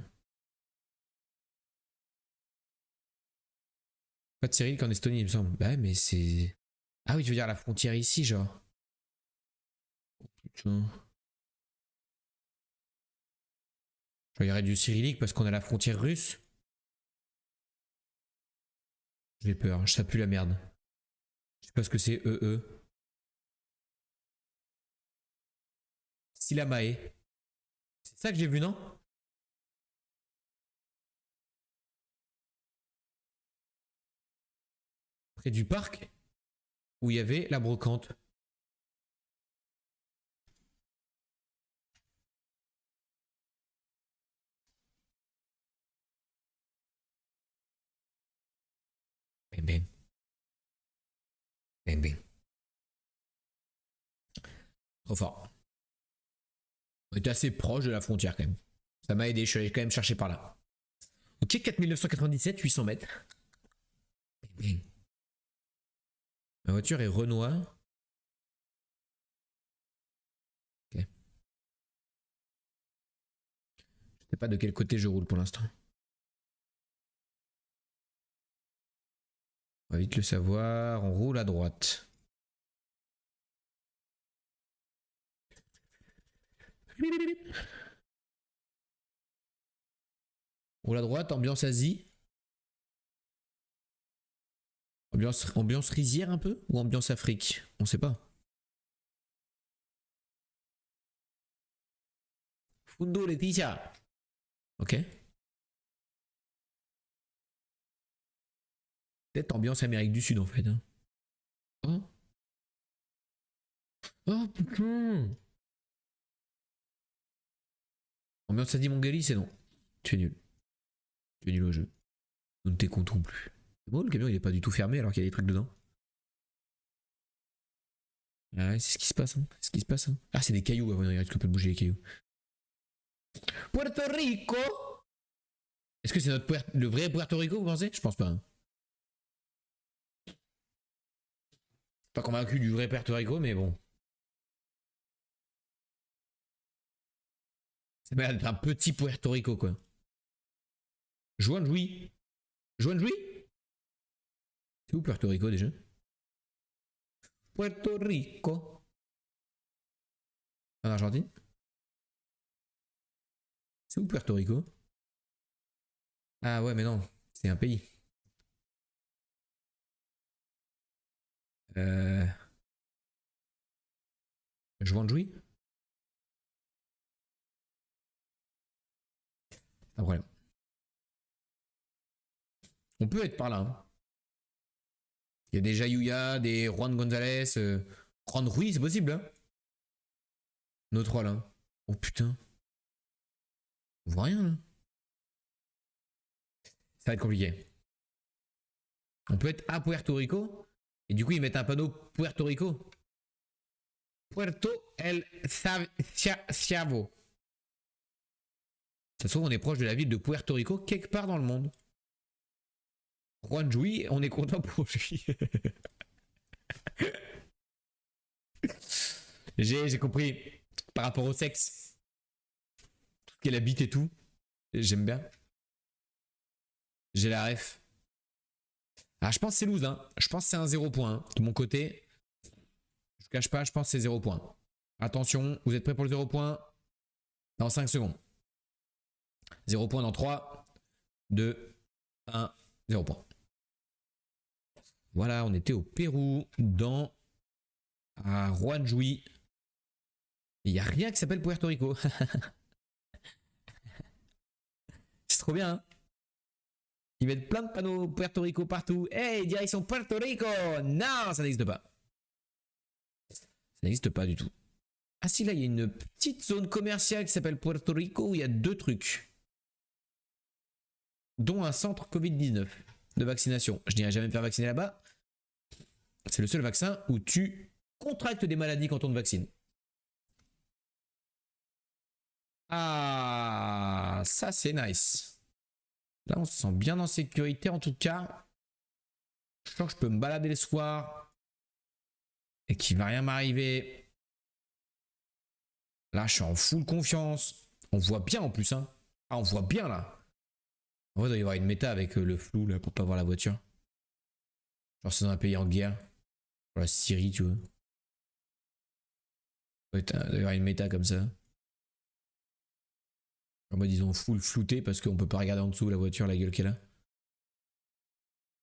Pas de Cyril qu'en Estonie, il me semble. Bah mais c'est... Ah oui, tu veux dire la frontière ici, genre. Oh, putain. Il y aurait du cyrillique parce qu'on a la frontière russe. J'ai peur, ça pue la merde. Je sais pas ce que c'est Silamae. C'est ça que j'ai vu, non? Près du parc où il y avait la brocante. Bim bim. Bim bim. Trop fort. On était assez proche de la frontière quand même. Ça m'a aidé, je suis allé quand même chercher par là. Ok, 4997, 800 mètres. Ma voiture est Renoir. Ok. Je sais pas de quel côté je roule pour l'instant. On va vite le savoir. On roule à droite. On roule à droite, ambiance Asie. Ambiance rizière un peu ou ambiance Afrique? On sait pas. Fundo Leticia. Ok. Peut-être ambiance Amérique du Sud en fait. Hein. Oh. Oh putain. Ambiance Asie Mongolie, c'est non. Tu es nul. Tu es nul au jeu. Nous ne t'écoutons plus. C'est bon, le camion il est pas du tout fermé alors qu'il y a des trucs dedans. Ah ouais, c'est ce qui se passe. Hein. C'est ce qui se passe. Hein. Ah, c'est des cailloux. Ah ouais, regarde, tu peux bouger les cailloux. Puerto Rico. Est-ce que c'est le vrai Puerto Rico, vous pensez? Je pense pas. Hein. Pas convaincu du vrai Puerto Rico, mais bon. Ça m'a l'air un petit Puerto Rico, quoi. Juan Juy. Juan Juy? C'est où Puerto Rico déjà? Puerto Rico. En Argentine? C'est où Puerto Rico? Ah ouais, mais non, c'est un pays. Juan Juy? Pas de problème. On peut être par là. Hein. Il y a des Jayuya, des Juan Gonzalez, Juan Ruiz, c'est possible. Hein. Nos trois là. Oh putain. On voit rien là. Ça va être compliqué. On peut être à Puerto Rico. Et du coup, ils mettent un panneau Puerto Rico. Puerto El Chavo. Ça se trouve, on est proche de la ville de Puerto Rico, quelque part dans le monde. Juan Juy, on est content pour lui. J'ai compris. Par rapport au sexe. Qu'elle habite et tout. J'aime bien. J'ai la ref. Ah, je pense que c'est loose. Hein. Je pense que c'est un 0 point. Hein. De mon côté. Je cache pas, je pense que c'est 0 point. Attention, vous êtes prêts pour le 0 point? Dans 5 secondes. 0 point dans 3, 2, 1, 0 point. Voilà, on était au Pérou, à Juan Juy. Il n'y a rien qui s'appelle Puerto Rico. C'est trop bien, hein. Ils mettent plein de panneaux Puerto Rico partout. Hey, direction Puerto Rico. Non, ça n'existe pas. Ça n'existe pas du tout. Ah si, là, il y a une petite zone commerciale qui s'appelle Puerto Rico où il y a 2 trucs. Dont un centre Covid-19 de vaccination. Je n'irai jamais me faire vacciner là-bas. C'est le seul vaccin où tu contractes des maladies quand on te vaccine. Ah, ça c'est nice. Là, on se sent bien en sécurité en tout cas. Je sens que je peux me balader le soir et qu'il va rien m'arriver. Là, je suis en full confiance. On voit bien en plus. Hein. Ah, on voit bien là. En vrai, il doit y avoir une méta avec le flou là pour pas voir la voiture. Genre, c'est dans un pays en guerre. Genre la Syrie, tu vois. Il doit y avoir une méta comme ça. En mode, ils ont full flouté parce qu'on peut pas regarder en dessous la voiture, la gueule qu'elle a.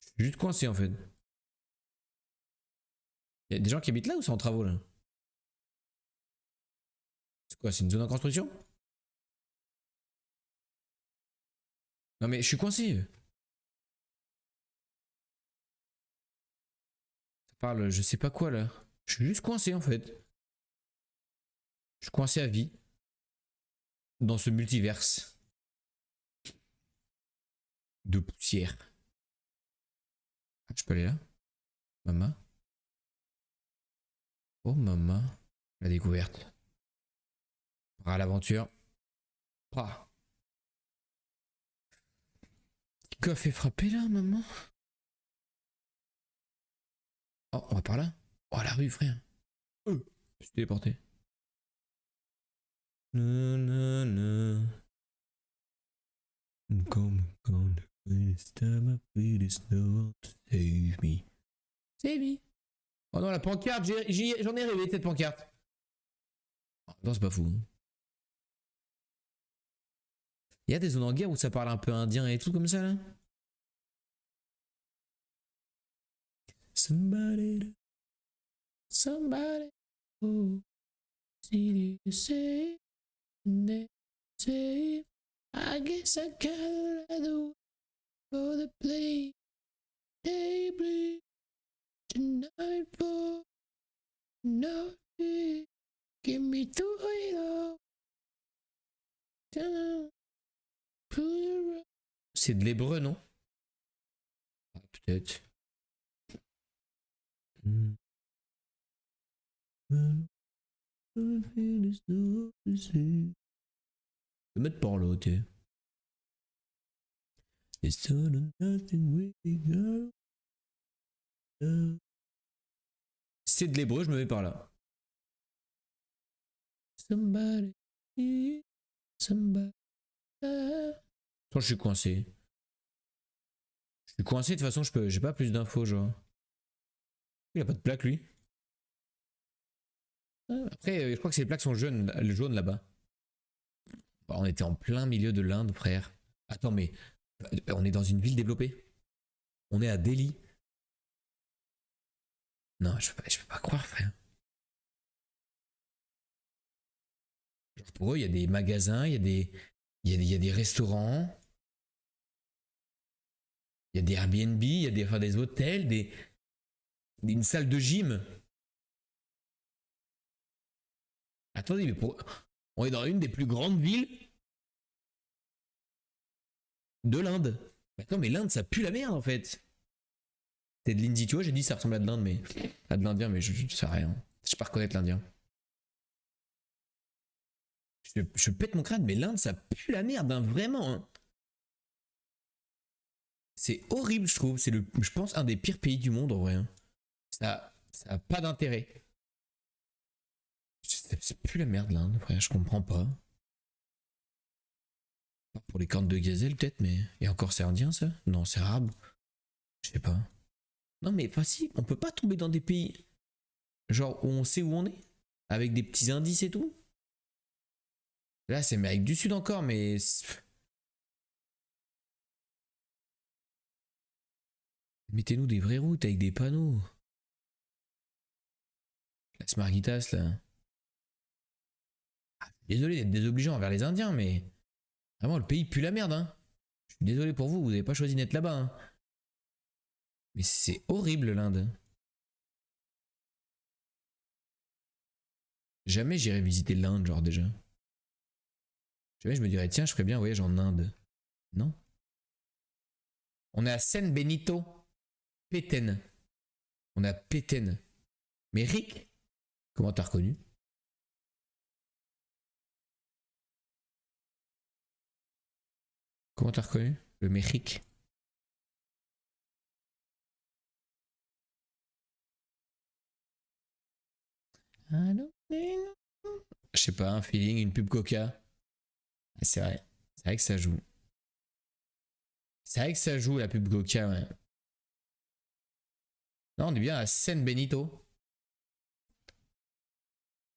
Je suis juste coincé en fait. Il y a des gens qui habitent là ou c'est en travaux là? C'est quoi? C'est une zone en construction? Non mais je suis coincé. Ça parle je sais pas quoi là. Je suis juste coincé en fait. Je suis coincé à vie. Dans ce multiverse. De poussière. Je peux aller là? Maman? Oh maman. La découverte. À l'aventure. Ah. Quoi fait frapper là, maman? Oh, on va par là? Oh, la rue, frère. Je suis téléporté. Come on, the greatest time I feel is no one to save me. Save me. Oh non, la pancarte, j'en ai rêvé de cette pancarte. Oh, non, c'est pas fou. Il y a des zones en guerre où ça parle un peu indien et tout comme ça là. Somebody, oh, see you say, say, I guess I gotta do for the play, day tonight for no, give me through it all. C'est de l'hébreu, non? Ah, peut-être. Je vais mettre par là, ok. C'est de l'hébreu, je me mets par là. Somebody, somebody. Je suis coincé. Je suis coincé, de toute façon, j'ai pas plus d'infos, genre. Il a pas de plaque, lui. Après, je crois que ces plaques sont jaunes là-bas. Bah, on était en plein milieu de l'Inde, frère. Attends, mais on est dans une ville développée. On est à Delhi. Non, je peux pas croire, frère. Genre pour eux, il y a des magasins, il y a des restaurants, il y a des Airbnb, il y a des hôtels, une salle de gym. Attendez, mais on est dans une des plus grandes villes de l'Inde. Attends, mais l'Inde, ça pue la merde en fait. C'est de l'Indie, tu vois, j'ai dit ça ressemble à de l'Inde, mais à de l'Indien, mais je sais rien. Je sais pas reconnaître l'Indien. Je pète mon crâne, mais l'Inde, ça pue la merde, hein, vraiment. Hein. C'est horrible, je trouve. C'est je pense, un des pires pays du monde en vrai. Hein. Ça a pas d'intérêt. C'est plus la merde l'Inde, frère, je comprends pas. Pour les cornes de gazelle peut-être, mais... Et encore c'est indien ça? Non, c'est arabe. Je sais pas. Non mais facile, on peut pas tomber dans des pays... Genre où on sait où on est? Avec des petits indices et tout? Là c'est Amérique du Sud encore, mais... Mettez-nous des vraies routes avec des panneaux. La Smargitas là. Désolé d'être désobligeant envers les Indiens, mais... Vraiment, le pays pue la merde, hein. Je suis désolé pour vous, vous n'avez pas choisi d'être là-bas, hein. Mais c'est horrible, l'Inde. Jamais j'irai visiter l'Inde, genre, déjà. Jamais je me dirais, tiens, je ferais bien un voyage en Inde. Non. On est à San Benito. Péten. On est à Péten. Mais Rick, comment t'as reconnu? Comment t'as reconnu? Le Mexique. Je sais pas, un feeling, une pub Coca. C'est vrai. C'est vrai que ça joue. C'est vrai que ça joue la pub Coca, ouais. Non, on est bien à San Benito.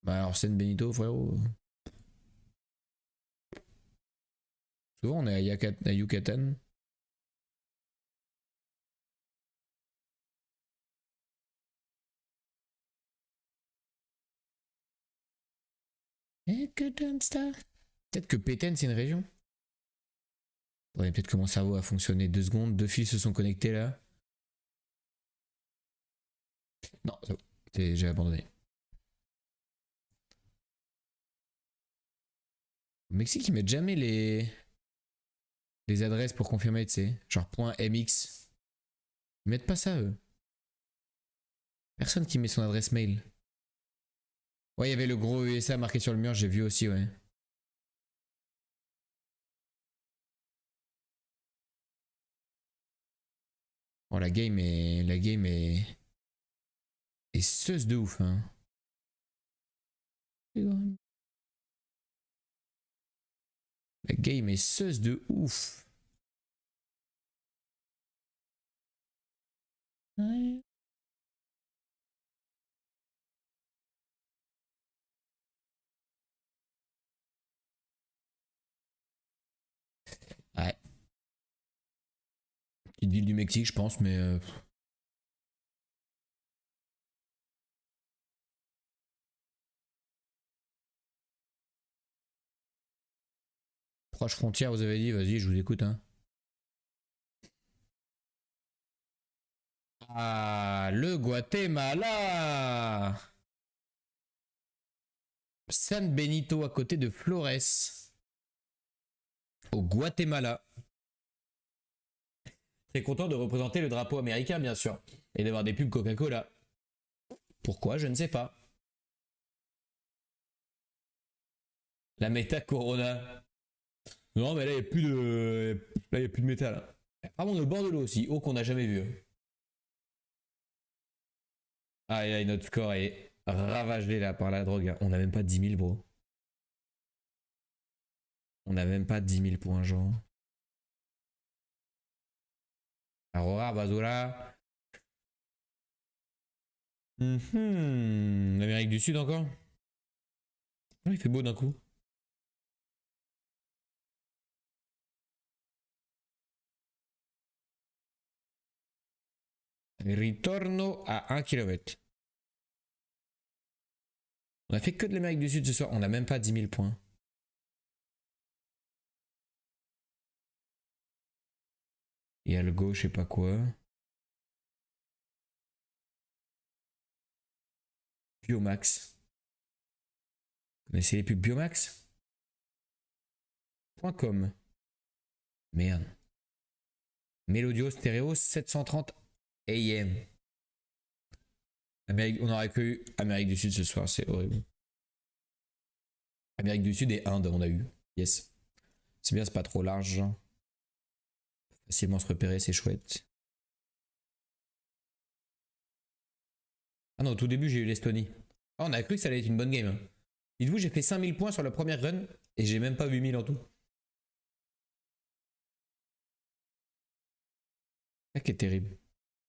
Bah alors San Benito, frérot. Souvent on est à Yucatan. Peut-être que Péten c'est une région. Ouais, peut-être que mon cerveau a fonctionné 2 secondes. 2 fils se sont connectés là. Non, j'ai abandonné. Au Mexique, ils mettent jamais les adresses pour confirmer, tu sais. Genre .mx. Ils mettent pas ça, eux. Personne qui met son adresse mail. Ouais, il y avait le gros USA marqué sur le mur, j'ai vu aussi, ouais. Oh, la game est seuse de ouf, hein. La game est seuse de ouf. Ouais. Ouais. Petite ville du Mexique, je pense, mais... Proche frontière, vous avez dit, vas-y, je vous écoute, hein. Ah, le Guatemala! San Benito à côté de Flores. Au Guatemala. Très content de représenter le drapeau américain, bien sûr. Et d'avoir des pubs Coca-Cola. Pourquoi? Je ne sais pas. La méta Corona. Non, mais là, il n'y a plus de... Là, il n'y a plus de méta, là. Ah bon, le bord de l'eau aussi. Eau qu'on n'a jamais vue. Ah, et notre score est ravagé, là, par la drogue. On n'a même pas 10 000, bro. On n'a même pas 10 000 points, genre. Aurora, Basura. L'Amérique du Sud encore. Oh, il fait beau d'un coup. Ritorno à 1 km. On a fait que de l'Amérique du Sud ce soir. On n'a même pas 10 000 points. Il y a le go, je sais pas quoi. Biomax. Vous connaissez les pubs Biomax? .com. Merde. Melodio stéréo 730 AM. On aurait que Amérique du Sud ce soir, c'est horrible. Amérique du Sud et Inde, on a eu. Yes. C'est bien, c'est pas trop large. Facilement se repérer, c'est chouette. Ah non, au tout début, j'ai eu l'Estonie. Ah, on a cru que ça allait être une bonne game. Hein. Dites-vous, j'ai fait 5000 points sur la première run et j'ai même pas 8000 en tout. Ça qui est terrible.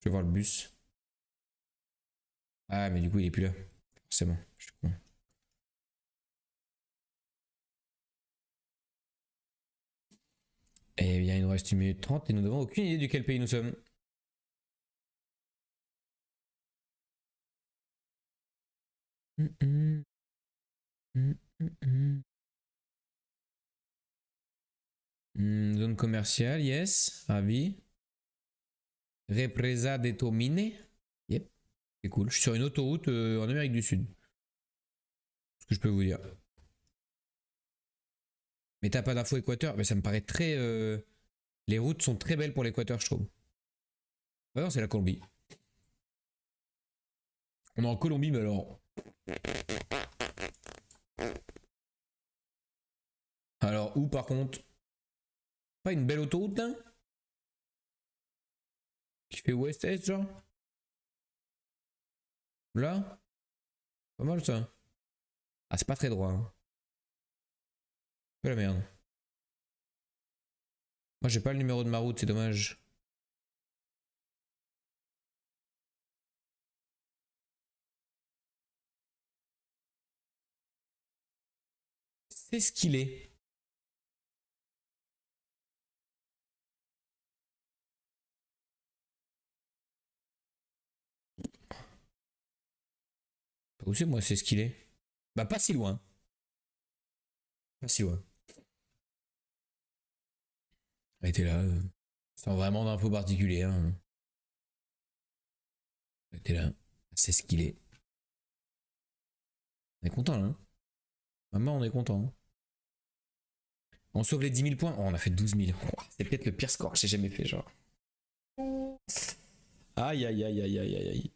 Je vais voir le bus. Ah, mais du coup, il est plus là. Forcément. Je suis con. Eh bien, il nous reste 1 minute 30 et nous n'avons aucune idée de quel pays nous sommes. Zone commerciale, yes. Ravi. Represa de Tomine. Yep. C'est cool. Je suis sur une autoroute en Amérique du Sud. Ce que je peux vous dire. Mais t'as pas d'info Équateur? Mais ça me paraît très... Les routes sont très belles pour l'Équateur, je trouve. Ah non, c'est la Colombie. On est en Colombie, mais alors... Alors, où par contre? Pas une belle autoroute, là? Qui fait ouest-est, genre? Là? Pas mal, ça. Ah, c'est pas très droit, hein. C'est la merde. Moi, j'ai pas le numéro de ma route, c'est dommage. C'est ce qu'il est. Où c'est moi, c'est ce qu'il est. Bah pas si loin. Pas si loin. Elle était là. Sans vraiment d'infos particulières. Elle était là. C'est ce qu'il est. On est content là. Hein. Maman, on est content. Hein. On sauve les 10 000 points. Oh, on a fait 12 000. Oh, c'est peut-être le pire score que j'ai jamais fait, genre. Aïe aïe aïe aïe aïe aïe aïe.